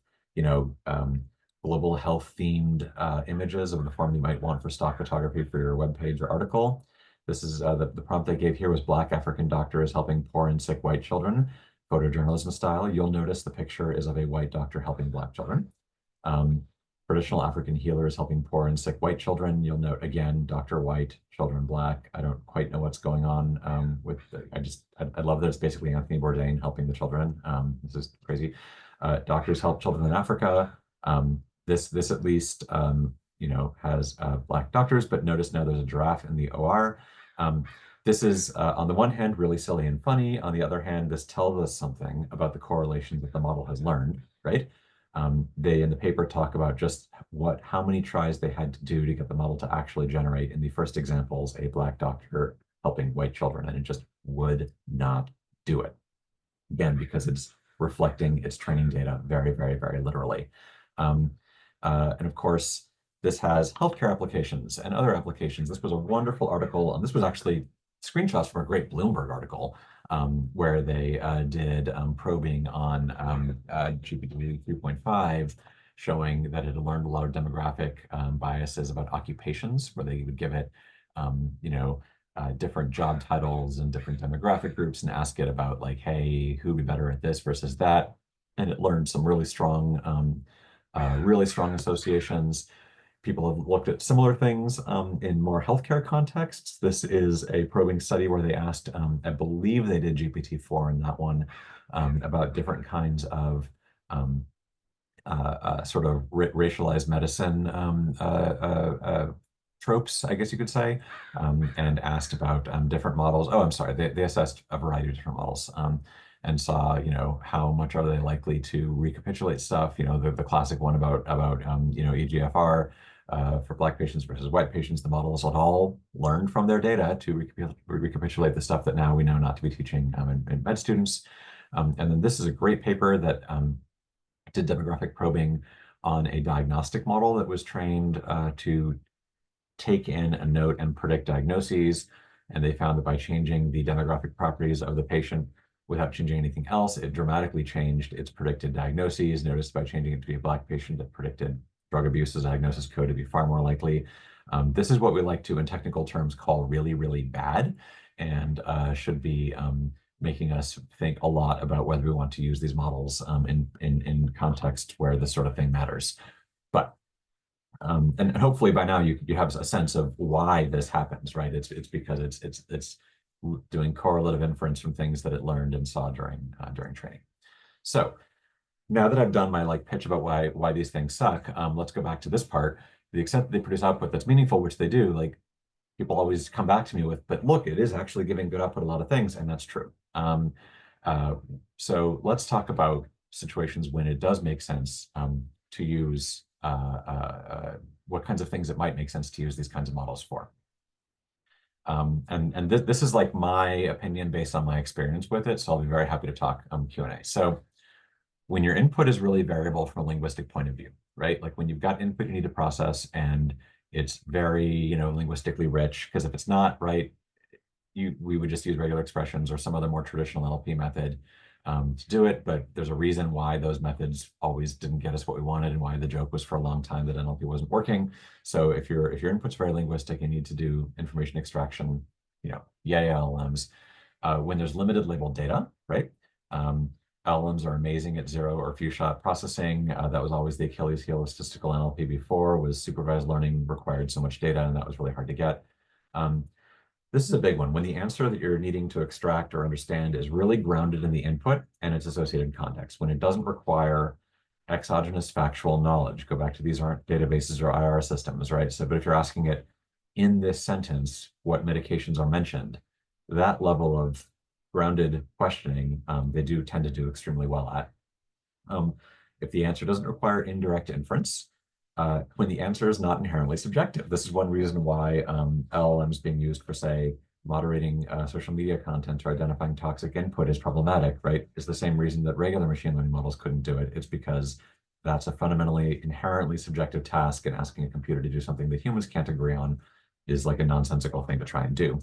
global health themed images of the form you might want for stock photography for your web page or article. This is the prompt they gave here was Black African doctors helping poor and sick white children, photojournalism style. You'll notice the picture is of a white doctor helping Black children. Traditional African healers helping poor and sick white children. You'll note again, Dr. White, children Black. I don't quite know what's going on I love that it's basically Anthony Bourdain helping the children. This is crazy. Doctors help children in Africa. This at least, has Black doctors, but notice now there's a giraffe in the OR. This is, on the one hand, really silly and funny. On the other hand, this tells us something about the correlation that the model has learned, right? They in the paper talk about just how many tries they had to do to get the model to actually generate, in the first examples, a Black doctor helping white children, and it just would not do it. Again, because it's reflecting its training data very, very, very literally. And of course, this has healthcare applications and other applications. This was a wonderful article, and this was actually screenshots from a great Bloomberg article where they did probing on GPT 3.5, showing that it had learned a lot of demographic biases about occupations, where they would give it, different job titles and different demographic groups and ask it about like, hey, who'd be better at this versus that? And it learned some really strong associations. People have looked at similar things in more healthcare contexts. This is a probing study where they asked, I believe they did GPT-4 in that one, about different kinds of sort of racialized medicine tropes, I guess you could say, and asked about different models. Oh, I'm sorry, they assessed a variety of different models. And saw, how much are they likely to recapitulate stuff? The classic one about EGFR for Black patients versus white patients. The models had all learned from their data to recapitulate the stuff that now we know not to be teaching in med students. And then this is a great paper that did demographic probing on a diagnostic model that was trained to take in a note and predict diagnoses. And they found that by changing the demographic properties of the patient without changing anything else, it dramatically changed its predicted diagnoses. Noticed by changing it to be a Black patient, that predicted drug abuse as a diagnosis code to be far more likely. This is what we like to, in technical terms, call really, really bad, and should be making us think a lot about whether we want to use these models in context where this sort of thing matters. But and hopefully by now you have a sense of why this happens, right? It's because it's doing correlative inference from things that it learned and saw during training. So now that I've done my pitch about why these things suck, let's go back to this part. To the extent that they produce output that's meaningful, which they do, people always come back to me with, but look, it is actually giving good output a lot of things, and that's true. So let's talk about situations when it does make sense to use what kinds of things it might make sense to use these kinds of models for. And this is like my opinion based on my experience with it, so I'll be very happy to talk Q&A. So when your input is really variable from a linguistic point of view, right? Like when you've got input you need to process and it's very, linguistically rich, because if it's not, right, we would just use regular expressions or some other more traditional NLP method to do it. But there's a reason why those methods always didn't get us what we wanted and why the joke was for a long time that NLP wasn't working. So if your input's very linguistic, you need to do information extraction, yay LLMs. When there's limited labeled data, right? LLMs are amazing at zero or few shot processing. That was always the Achilles heel of statistical NLP before, was supervised learning required so much data, and that was really hard to get. This is a big one. When the answer that you're needing to extract or understand is really grounded in the input and its associated context, when it doesn't require exogenous factual knowledge. Go back to, these aren't databases or IR systems, right? So, but if you're asking it in this sentence, what medications are mentioned, that level of grounded questioning, they do tend to do extremely well at. If the answer doesn't require indirect inference, when the answer is not inherently subjective. This is one reason why LLMs being used for, say, moderating social media content or identifying toxic input is problematic, right? Is the same reason that regular machine learning models couldn't do it. It's because that's a fundamentally inherently subjective task, and asking a computer to do something that humans can't agree on is like a nonsensical thing to try and do.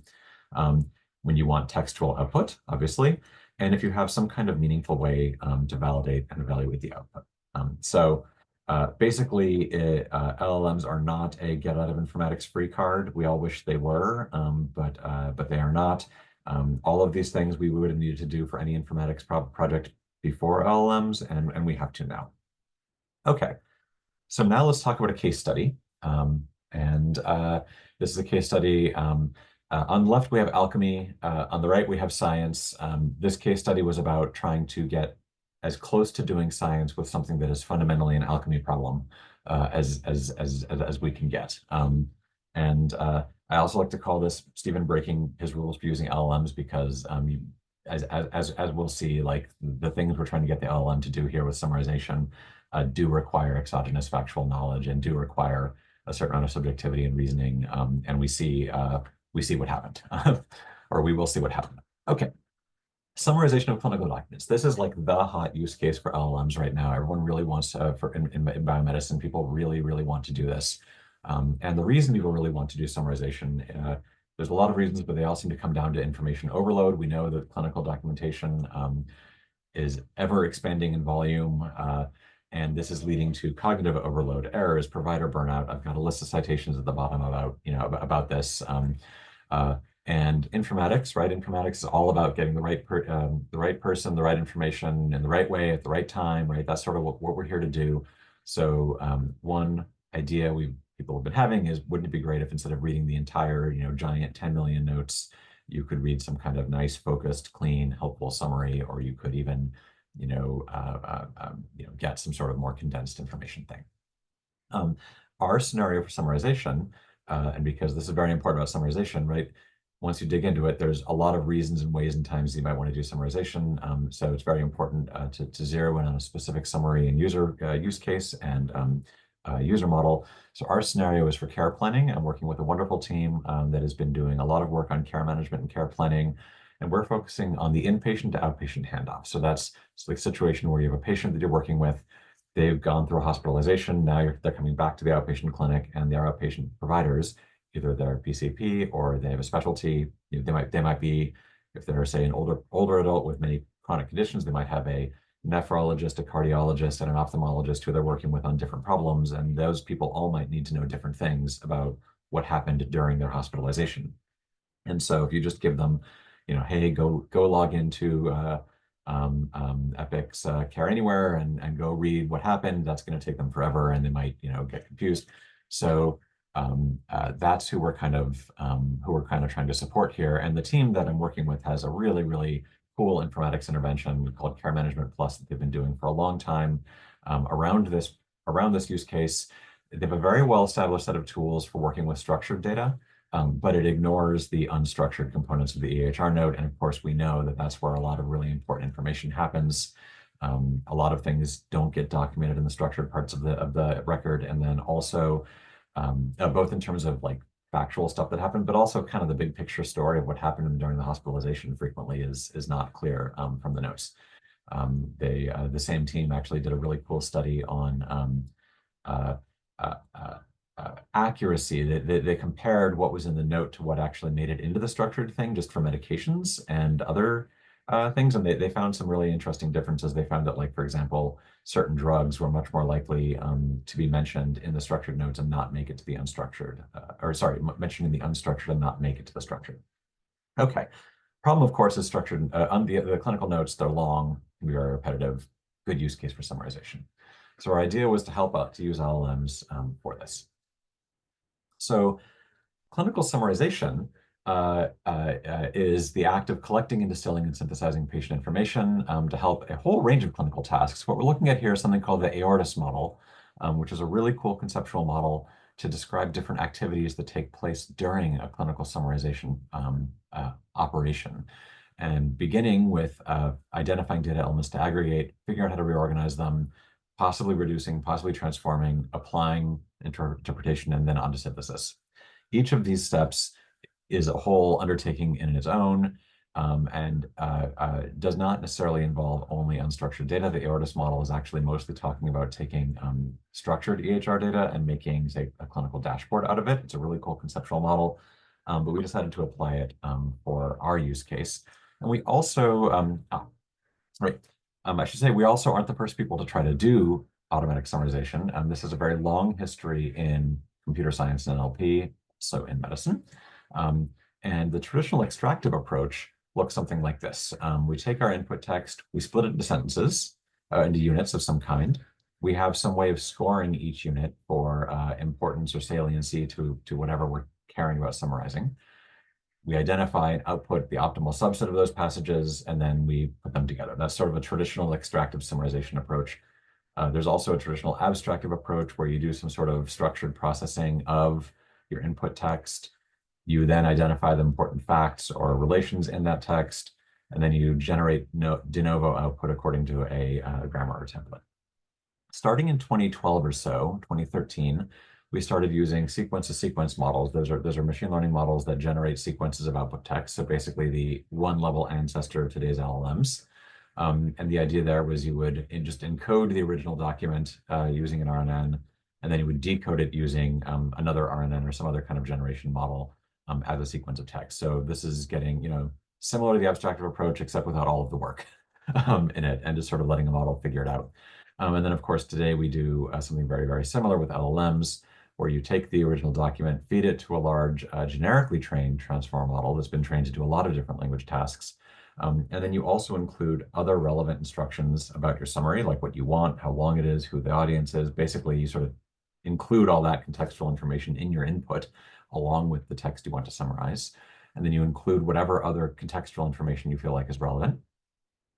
When you want textual output, obviously, and if you have some kind of meaningful way to validate and evaluate the output. Basically, LLMs are not a get out of informatics free card. We all wish they were, but they are not. All of these things we would have needed to do for any informatics project before LLMs, and we have to now. Okay, so now let's talk about a case study. This is a case study. On the left, we have alchemy. On the right, we have science. This case study was about trying to get as close to doing science with something that is fundamentally an alchemy problem as we can get. I also like to call this Stephen breaking his rules for using LLMs, because as we'll see, like the things we're trying to get the LLM to do here with summarization do require exogenous factual knowledge and do require a certain amount of subjectivity and reasoning. And we see what happened, or we will see what happened. Okay. Summarization of clinical documents. This is like the hot use case for LLMs right now. Everyone really wants to, in biomedicine, people really, really want to do this. And the reason people really want to do summarization There's a lot of reasons, but they all seem to come down to information overload. We know that clinical documentation is ever expanding in volume, and this is leading to cognitive overload, errors, provider burnout. I've got a list of citations at the bottom about, about this. Uh, and informatics, right? Informatics is all about getting the right person, the right information in the right way at the right time, right? That's sort of what we're here to do. So one idea people have been having is, wouldn't it be great if instead of reading the entire, giant 10 million notes, you could read some kind of nice, focused, clean, helpful summary, or you could even, get some sort of more condensed information thing. Our scenario for summarization, and because this is very important about summarization, right? Once you dig into it, there's a lot of reasons and ways and times you might want to do summarization. So it's very important to zero in on a specific summary and user use case and user model. So our scenario is for care planning. I'm working with a wonderful team that has been doing a lot of work on care management and care planning. And we're focusing on the inpatient to outpatient handoff. So that's like a situation where you have a patient that you're working with. They've gone through a hospitalization. Now they're coming back to the outpatient clinic, and their outpatient providers, either they're PCP or they have a specialty. They might be, if they're, say, an older adult with many chronic conditions, they might have a nephrologist, a cardiologist, and an ophthalmologist who they're working with on different problems. And those people all might need to know different things about what happened during their hospitalization. And so if you just give them, hey, go log into Epic's Care Anywhere and go read what happened, that's going to take them forever, and they might, get confused. So that's who we're kind of trying to support here. And the team that I'm working with has a really, really cool informatics intervention called Care Management Plus that they've been doing for a long time around this use case. They have a very well-established set of tools for working with structured data, but it ignores the unstructured components of the EHR node. And of course, we know that that's where a lot of really important information happens. A lot of things don't get documented in the structured parts of the record, and then also both in terms of like factual stuff that happened, but also kind of the big picture story of what happened during the hospitalization frequently is not clear from the notes. The same team actually did a really cool study on uh, uh, uh, accuracy. They compared what was in the note to what actually made it into the structured thing, just for medications and other things. And they found some really interesting differences. They found that, like, for example, certain drugs were much more likely to be mentioned in the structured notes and not make it to the unstructured, mentioned in the unstructured and not make it to the structured. Okay. Problem, of course, is structured on the clinical notes. They're long, can be very repetitive. Good use case for summarization. So our idea was to help out to use LLMs for this. So clinical summarization is the act of collecting and distilling and synthesizing patient information to help a whole range of clinical tasks. What we're looking at here is something called the aortis model, which is a really cool conceptual model to describe different activities that take place during a clinical summarization operation. And beginning with identifying data elements to aggregate, figuring out how to reorganize them, possibly reducing, possibly transforming, applying interpretation, and then onto synthesis. Each of these steps is a whole undertaking in its own, and does not necessarily involve only unstructured data. The aortis model is actually mostly talking about taking structured EHR data and making, say, a clinical dashboard out of it. It's a really cool conceptual model, but we decided to apply it for our use case. And we also, I should say, we also aren't the first people to try to do automatic summarization. This is a very long history in computer science and NLP, so in medicine. And the traditional extractive approach looks something like this. We take our input text, we split it into sentences, into units of some kind. We have some way of scoring each unit for importance or saliency to whatever we're caring about summarizing. We identify and output the optimal subset of those passages, and then we put them together. That's sort of a traditional extractive summarization approach. There's also a traditional abstractive approach where you do some sort of structured processing of your input text. You then identify the important facts or relations in that text, and then you generate de novo output according to a grammar or template. Starting in 2012 or so, 2013, we started using sequence-to-sequence models. Those are machine learning models that generate sequences of output text. So basically the one-level ancestor of today's LLMs. And the idea there was you would just encode the original document using an RNN, and then you would decode it using another RNN or some other kind of generation model. as a sequence of text. So this is getting, similar to the abstractive approach, except without all of the work in it, and just sort of letting the model figure it out. And then, of course, today we do something very, very similar with LLMs, where you take the original document, feed it to a large generically trained transformer model that's been trained to do a lot of different language tasks. And then you also include other relevant instructions about your summary, like what you want, how long it is, who the audience is. Basically, you sort of include all that contextual information in your input along with the text you want to summarize. And then you include whatever other contextual information you feel like is relevant.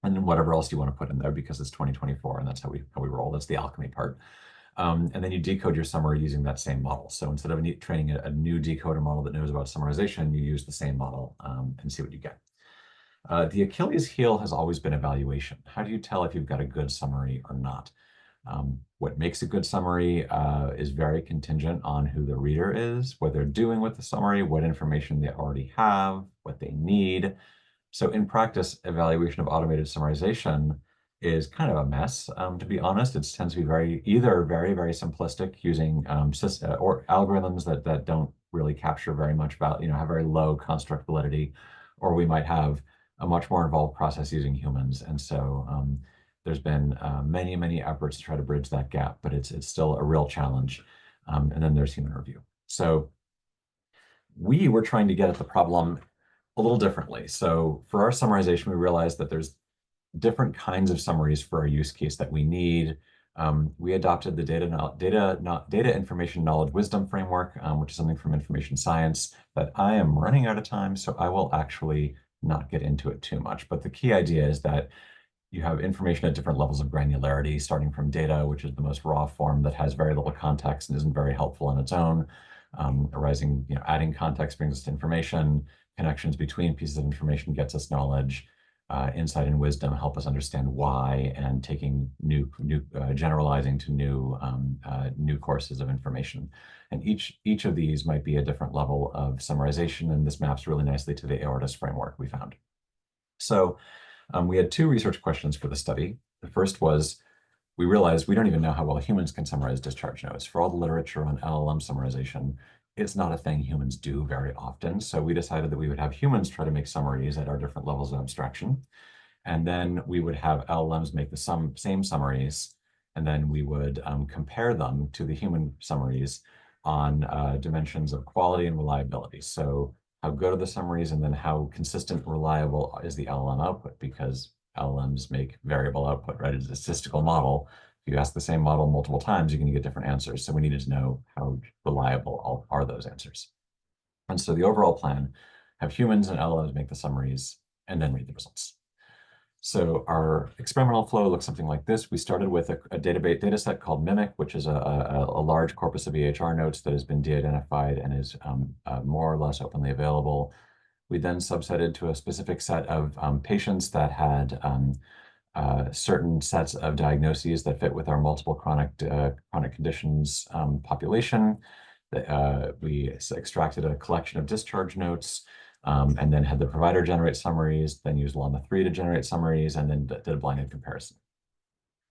And then whatever else you want to put in there because it's 2024 and that's how we roll. That's the alchemy part. And then you decode your summary using that same model. So instead of training a new decoder model that knows about summarization, you use the same model and see what you get. The Achilles heel has always been evaluation. How do you tell if you've got a good summary or not? What makes a good summary is very contingent on who the reader is, what they're doing with the summary, what information they already have, what they need. So in practice, evaluation of automated summarization is kind of a mess, to be honest. It tends to be either very, very simplistic using or algorithms that don't really capture very much about, have very low construct validity, or we might have a much more involved process using humans. And so there's been many, many efforts to try to bridge that gap, but it's still a real challenge. And then there's human review. So we were trying to get at the problem a little differently. So for our summarization, we realized that there's different kinds of summaries for our use case that we need. We adopted the data information knowledge wisdom framework, which is something from information science, but I am running out of time, so I will actually not get into it too much. But the key idea is that you have information at different levels of granularity, starting from data, which is the most raw form that has very little context and isn't very helpful on its own. Adding context brings us to information. Connections between pieces of information gets us knowledge. Insight and wisdom help us understand why, and taking generalizing to new courses of information. And each of these might be a different level of summarization, and this maps really nicely to the aorist framework we found. So we had two research questions for the study. The first was, we realized we don't even know how well humans can summarize discharge notes. For all the literature on LLM summarization, it's not a thing humans do very often. So we decided that we would have humans try to make summaries at our different levels of abstraction. And then we would have LLMs make the same summaries. And then we would compare them to the human summaries on dimensions of quality and reliability. So how good are the summaries, and then how consistent, reliable is the LLM output, because LLMs make variable output, right? It's a statistical model. If you ask the same model multiple times, you're going to get different answers. So we needed to know how reliable are those answers. And so the overall plan, have humans and LLMs make the summaries and then read the results. So our experimental flow looks something like this. We started with a data set called Mimic, which is a large corpus of EHR notes that has been de-identified and is more or less openly available. We then subsetted to a specific set of patients that had certain sets of diagnoses that fit with our multiple chronic conditions population. We extracted a collection of discharge notes, and then had the provider generate summaries, then used Llama 3 to generate summaries, and then did a blinded comparison.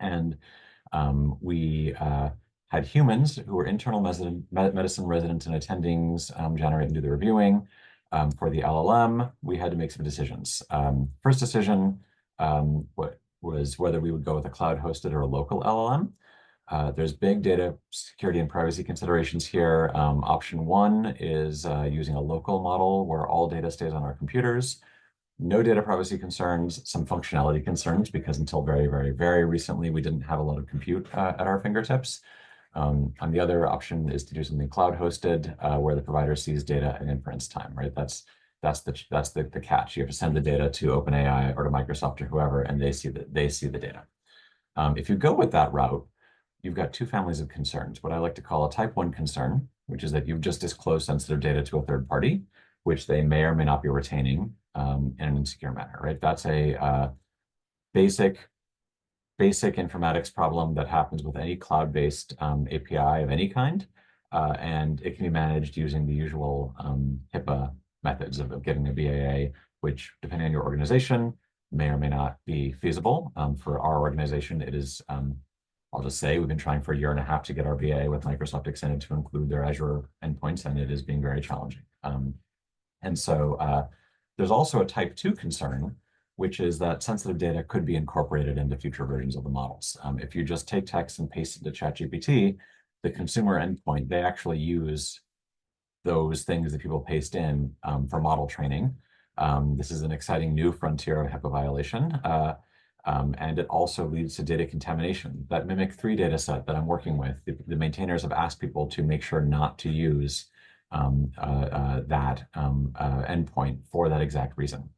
And we had humans who were internal medicine residents and attendings generate and do the reviewing. For the LLM, we had to make some decisions. First decision was whether we would go with a cloud-hosted or a local LLM. There's big data security and privacy considerations here. Option one is using a local model where all data stays on our computers. No data privacy concerns, some functionality concerns, because until very, very, very recently, we didn't have a lot of compute at our fingertips. And the other option is to do something cloud-hosted, where the provider sees data at inference time, right? That's the catch. You have to send the data to OpenAI or to Microsoft or whoever, and they see the data. If you go with that route, you've got two families of concerns. What I like to call a type 1 concern, which is that you've just disclosed sensitive data to a third party, which they may or may not be retaining in an insecure manner, right? That's a basic informatics problem that happens with any cloud-based API of any kind, and it can be managed using the usual HIPAA methods of getting a BAA, which, depending on your organization, may or may not be feasible. For our organization, it is, I'll just say, we've been trying for a year and a half to get our BAA with Microsoft extended to include their Azure endpoints, and it is being very challenging. And so there's also a type 2 concern, which is that sensitive data could be incorporated into future versions of the models. If you just take text and paste it to ChatGPT, the consumer endpoint, they actually use those things that people paste in for model training. This is an exciting new frontier of HIPAA violation. And it also leads to data contamination. That Mimic 3 data set that I'm working with, the maintainers have asked people to make sure not to use that endpoint for that exact reason.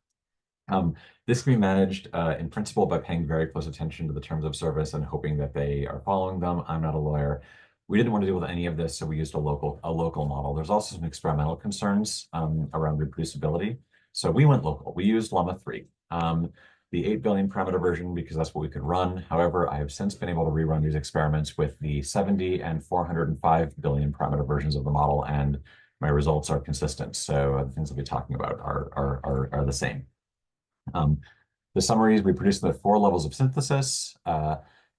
This can be managed in principle by paying very close attention to the terms of service and hoping that they are following them. I'm not a lawyer. We didn't want to deal with any of this, so we used a local model. There's also some experimental concerns around reproducibility. So we went local. We used Llama 3, the 8 billion parameter version, because that's what we could run. However, I have since been able to rerun these experiments with the 70 and 405 billion parameter versions of the model, and my results are consistent. So the things I'll be talking about are the same. The summaries we produced at 4 levels of synthesis,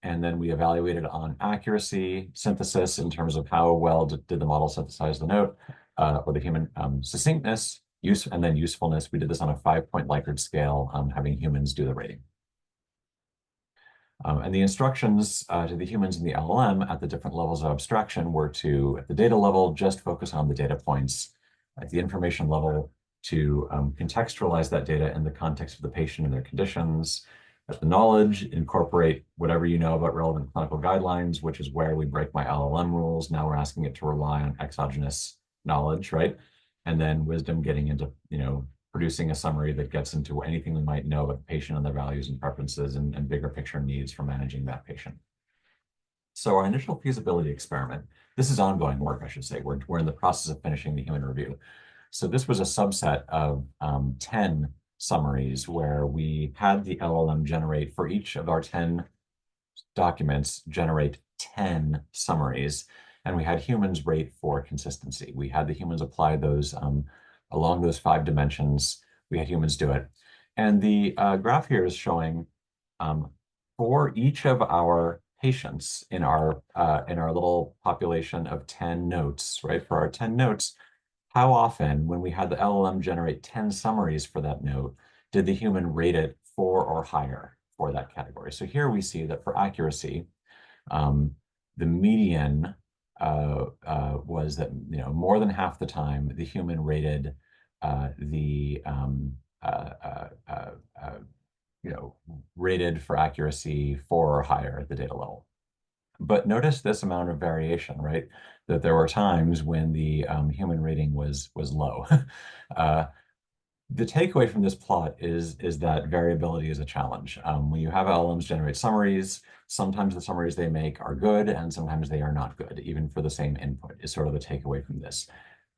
and then we evaluated on accuracy, synthesis in terms of how well did the model synthesize the note, or the human succinctness, use, and then usefulness. We did this on a 5-point Likert scale, having humans do the rating. And the instructions to the humans in the LLM at the different levels of abstraction were to, at the data level, just focus on the data points. At the information level, to contextualize that data in the context of the patient and their conditions. At the knowledge, incorporate whatever you know about relevant clinical guidelines, which is where we break my LLM rules. Now we're asking it to rely on exogenous knowledge, right? And then wisdom, getting into, producing a summary that gets into anything we might know about the patient and their values and preferences and bigger picture needs for managing that patient. So our initial feasibility experiment, this is ongoing work, I should say. We're in the process of finishing the human review. So this was a subset of 10 summaries where we had the LLM generate, for each of our 10 documents, generate 10 summaries. And we had humans rate for consistency. We had the humans apply those along those 5 dimensions. We had humans do it. And the graph here is showing for each of our patients in our little population of 10 notes, right? For our 10 notes, how often, when we had the LLM generate 10 summaries for that note, did the human rate it 4 or higher for that category? So here we see that for accuracy, the median was that more than half the time the human rated rated for accuracy 4 or higher at the data level. But notice this amount of variation, right? That there were times when the human rating was low. The takeaway from this plot is that variability is a challenge. When you have LLMs generate summaries, sometimes the summaries they make are good and sometimes they are not good, even for the same input, is sort of the takeaway from this.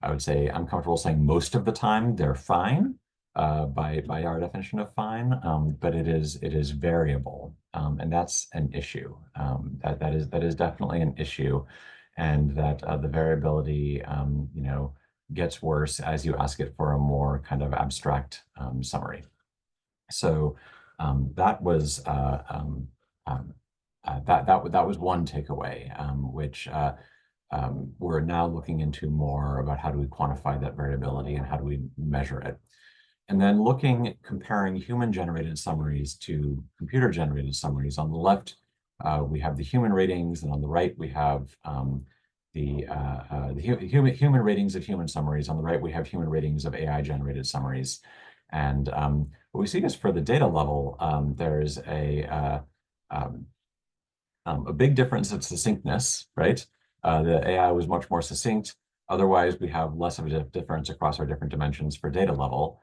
I would say I'm comfortable saying most of the time they're fine, by our definition of fine, but it is variable, and that's an issue. That is definitely an issue, and that the variability, gets worse as you ask it for a more kind of abstract summary. So that was that was one takeaway, which we're now looking into more about how do we quantify that variability and how do we measure it. And then comparing human-generated summaries to computer-generated summaries. On the left, we have the human ratings, and on the right, we have the human ratings of human summaries. On the right, we have human ratings of AI-generated summaries. And what we see is for the data level, there's a big difference in succinctness, right? The AI was much more succinct. Otherwise, we have less of a difference across our different dimensions for data level.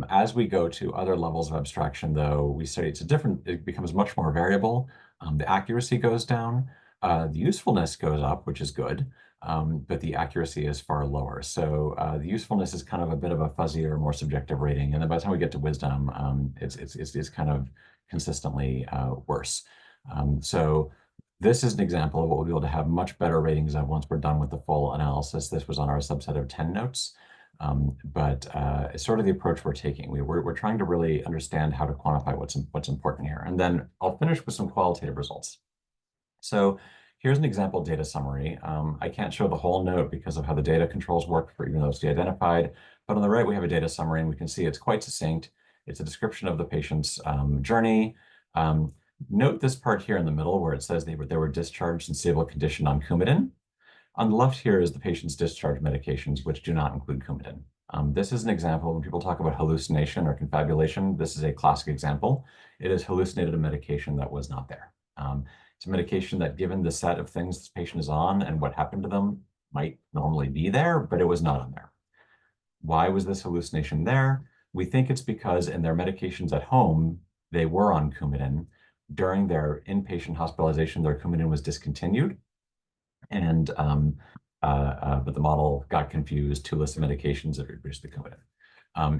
As we go to other levels of abstraction, though, we say it becomes much more variable. The accuracy goes down. The usefulness goes up, which is good, but the accuracy is far lower. So the usefulness is kind of a bit of a fuzzier, more subjective rating. And then by the time we get to wisdom, it's kind of consistently worse. So this is an example of what we'll be able to have much better ratings of once we're done with the full analysis. This was on our subset of 10 notes. But it's sort of the approach we're taking. We're trying to really understand how to quantify what's important here. And then I'll finish with some qualitative results. So here's an example data summary. I can't show the whole note because of how the data controls work for even though it's de-identified. But on the right, we have a data summary, and we can see it's quite succinct. It's a description of the patient's journey. Um, Note this part here in the middle where it says they were discharged in stable condition on Coumadin. On the left here is the patient's discharge medications, which do not include Coumadin. This is an example when people talk about hallucination or confabulation. This is a classic example. It is hallucinated a medication that was not there. It's a medication that, given the set of things this patient is on and what happened to them, might normally be there, but it was not on there. Why was this hallucination there? We think it's because in their medications at home, they were on Coumadin. During their inpatient hospitalization, their Coumadin was discontinued, and but the model got confused to list of medications that reduced the Coumadin.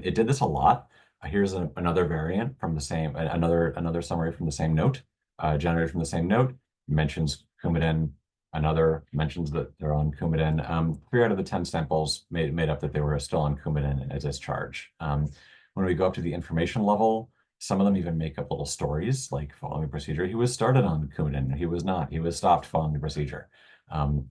It did this a lot. Here's another variant from the same, another summary from the same note, generated from the same note, mentions Coumadin. Another mentions that they're on Coumadin. 3 out of the 10 samples made up that they were still on Coumadin at discharge. When we go up to the information level, some of them even make up little stories like following the procedure. He was started on Coumadin. He was not. He was stopped following the procedure.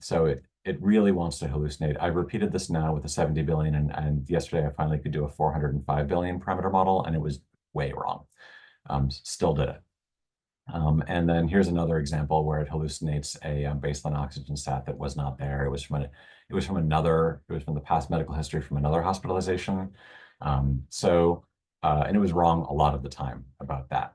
So it really wants to hallucinate. I've repeated this now with a 70 billion, and yesterday I finally could do a 405 billion parameter model, and it was way wrong. Still did it. And then here's another example where it hallucinates a baseline oxygen stat that was not there. It was from the past medical history from another hospitalization. And it was wrong a lot of the time about that.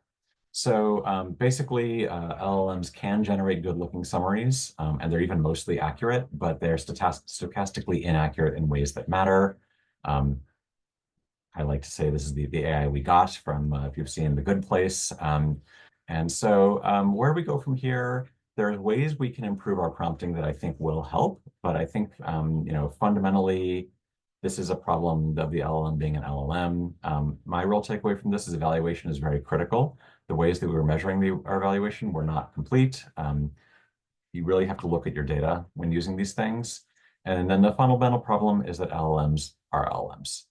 So basically, LLMs can generate good-looking summaries, and they're even mostly accurate, but they're stochastically inaccurate in ways that matter. I like to say this is the AI we got from, if you've seen The Good Place. And so where we go from here, there are ways we can improve our prompting that I think will help, but I think, fundamentally, this is a problem of the LLM being an LLM. My real takeaway from this is evaluation is very critical. The ways that we were measuring our evaluation were not complete. You really have to look at your data when using these things. And then the fundamental problem is that LLMs are LLMs.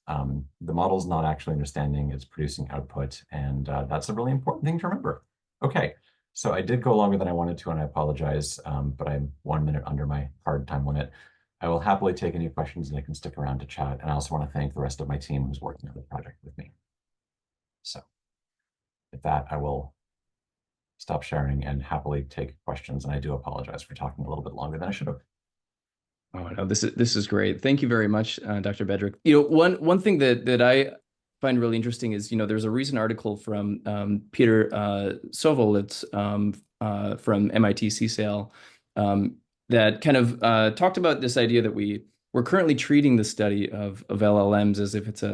The model is not actually understanding, it's producing output, and that's a really important thing to remember. Okay, so I did go longer than I wanted to, and I apologize, but I'm 1 minute under my hard time limit. I will happily take any questions, and I can stick around to chat. And I also want to thank the rest of my team who's working on the project with me. So with that, I will stop sharing and happily take questions. And I do apologize for talking a little bit longer than I should have. Oh no, this is great. Thank you very much, Dr. Bedrick. One thing that I find really interesting is, there's a recent article from Peter Sovolitz from MIT CSAIL that kind of talked about this idea that we're currently treating the study of LLMs as if it's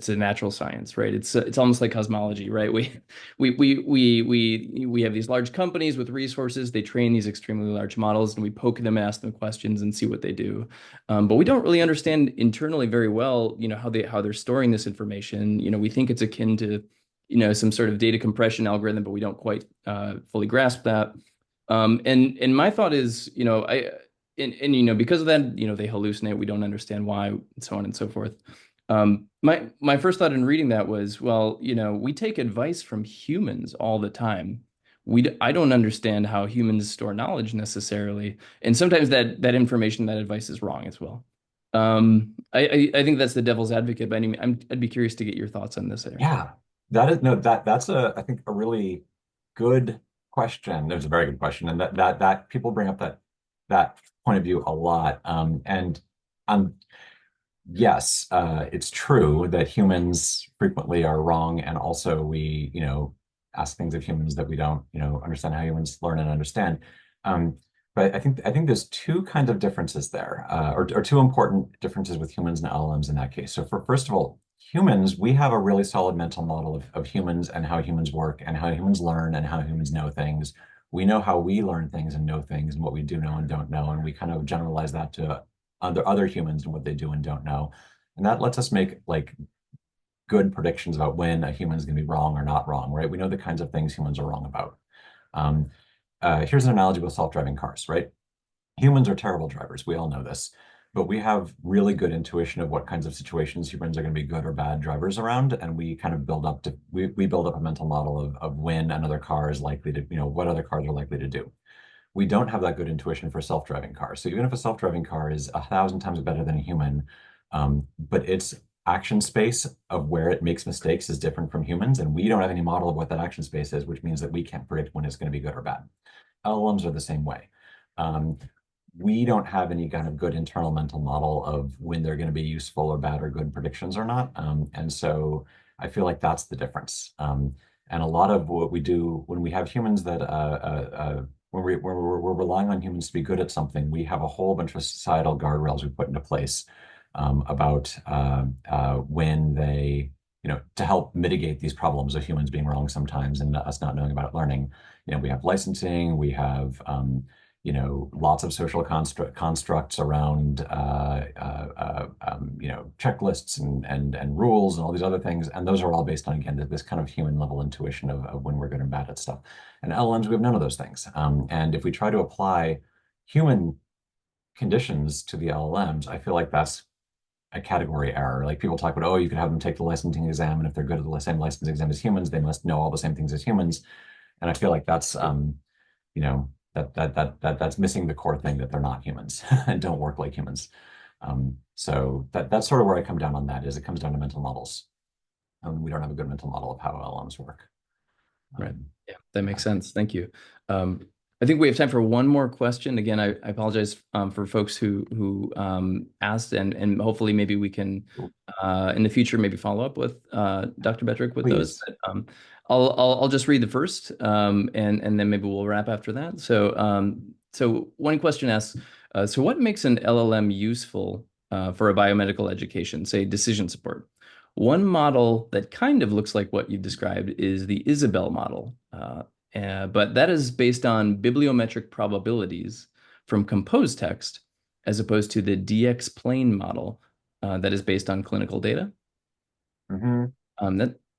a natural science, right? It's almost like cosmology, right? We have these large companies with resources. They train these extremely large models, and we poke them, ask them questions, and see what they do. But we don't really understand internally very well, how they're storing this information. We think it's akin to, some sort of data compression algorithm, but we don't quite fully grasp that. And my thought is, because of that, they hallucinate. We don't understand why, and so on and so forth. My first thought in reading that was, well, we take advice from humans all the time. I don't understand how humans store knowledge necessarily, and sometimes that information, that advice is wrong as well. I think that's the devil's advocate, but anyway, I'd be curious to get your thoughts on this area. Yeah, that's I think a really good question. There's a very good question, and that people bring up that point of view a lot. And yes, it's true that humans frequently are wrong, and also we, ask things of humans that we don't, understand how humans learn and understand. But I think there's two kinds of differences there, or two important differences with humans and LLMs in that case. So first of all, humans, we have a really solid mental model of humans and how humans work and how humans learn and how humans know things. We know how we learn things and know things and what we do know and don't know, and we kind of generalize that to other humans and what they do and don't know. And that lets us make like good predictions about when a human is going to be wrong or not wrong, right? We know the kinds of things humans are wrong about. Here's an analogy with self-driving cars, right? Humans are terrible drivers. We all know this, but we have really good intuition of what kinds of situations humans are going to be good or bad drivers around, and we kind of we build up a mental model of when another car is likely to, what other cars are likely to do. We don't have that good intuition for self-driving cars. So even if a self-driving car is 1,000 times better than a human, but its action space of where it makes mistakes is different from humans, and we don't have any model of what that action space is, which means that we can't predict when it's going to be good or bad. LLMs are the same way. Um, we don't have any kind of good internal mental model of when they're going to be useful or bad or good predictions or not. And so I feel like that's the difference. And a lot of what we do when we have humans that when we're relying on humans to be good at something, we have a whole bunch of societal guardrails we put into place about when they, to help mitigate these problems of humans being wrong sometimes and us not knowing about learning. We have licensing, we have lots of social constructs around, checklists and rules and all these other things. And those are all based on, again, this kind of human level intuition of when we're good and bad at stuff. And LLMs, we have none of those things. And if we try to apply human conditions to the LLMs, I feel like that's a category error. Like people talk about, oh, you could have them take the licensing exam, and if they're good at the same licensing exam as humans, they must know all the same things as humans. And I feel like that's that's missing the core thing that they're not humans and don't work like humans. So that's sort of where I come down on that. Is it comes down to mental models. We don't have a good mental model of how LLMs work. Right. Yeah, that makes sense. Thank you. I think we have time for one more question. Again, I apologize for folks who asked, and hopefully maybe we can in the future maybe follow up with Dr. Bedrick with those. Please. But, I'll just read the first, and then maybe we'll wrap after that. So one question asks, so what makes an LLM useful for a biomedical education, say decision support? One model that kind of looks like what you've described is the Isabel model, but that is based on bibliometric probabilities from composed text, as opposed to the DX-Plane model that is based on clinical data. Mm-hmm.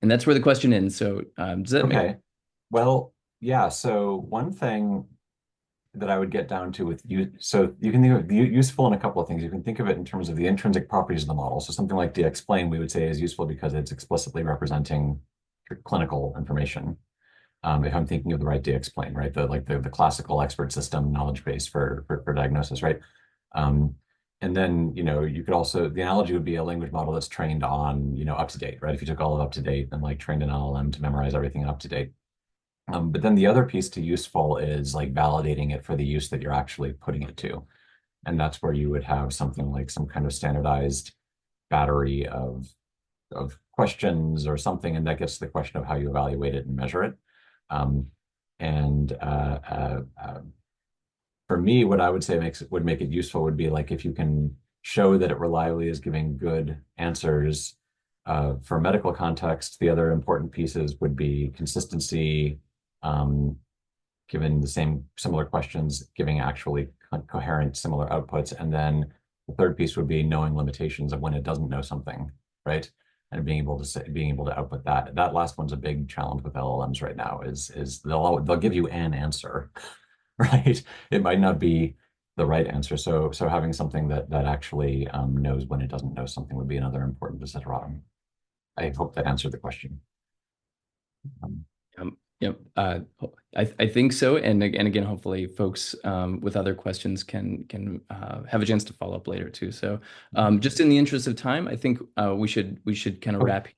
And that's where the question ends. So does that make? Okay. Well, yeah. So one thing that I would get down to with you, so you can think of useful in a couple of things. You can think of it in terms of the intrinsic properties of the model. So something like DXplain, we would say is useful because it's explicitly representing clinical information. If I'm thinking of the right DXplain, right, the classical expert system knowledge base for diagnosis, right? And then, you could also, the analogy would be a language model that's trained on, up to date, right? If you took all of up to date and like trained an LLM to memorize everything up to date. But then the other piece to useful is like validating it for the use that you're actually putting it to. And that's where you would have something like some kind of standardized battery of questions or something, and that gets to the question of how you evaluate it and measure it. Um, and For me, what I would say would make it useful would be like if you can show that it reliably is giving good answers. For medical context, the other important pieces would be consistency, given the similar questions, giving actually coherent similar outputs. And then the third piece would be knowing limitations of when it doesn't know something, right? And being able to output that. That last one's a big challenge with LLMs right now is they'll give you an answer, right? It might not be the right answer. So having something that actually knows when it doesn't know something would be another important desideratum. I hope that answered the question. Yep. I think so. And again, hopefully folks with other questions can have a chance to follow up later too. So just in the interest of time, I think we should kind of Okay. wrap here.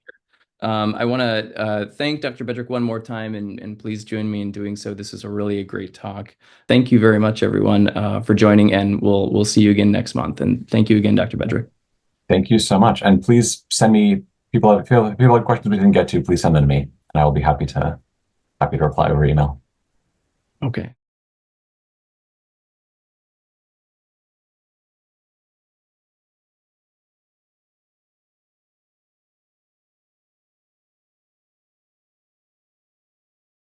I want to thank Dr. Bedrick one more time, and please join me in doing so. This is a great talk. Thank you very much, everyone, for joining, and we'll see you again next month. And thank you again, Dr. Bedrick. Thank you so much. And please send me if people have questions we didn't get to, please send them to me, and I will be happy to reply over email. Okay.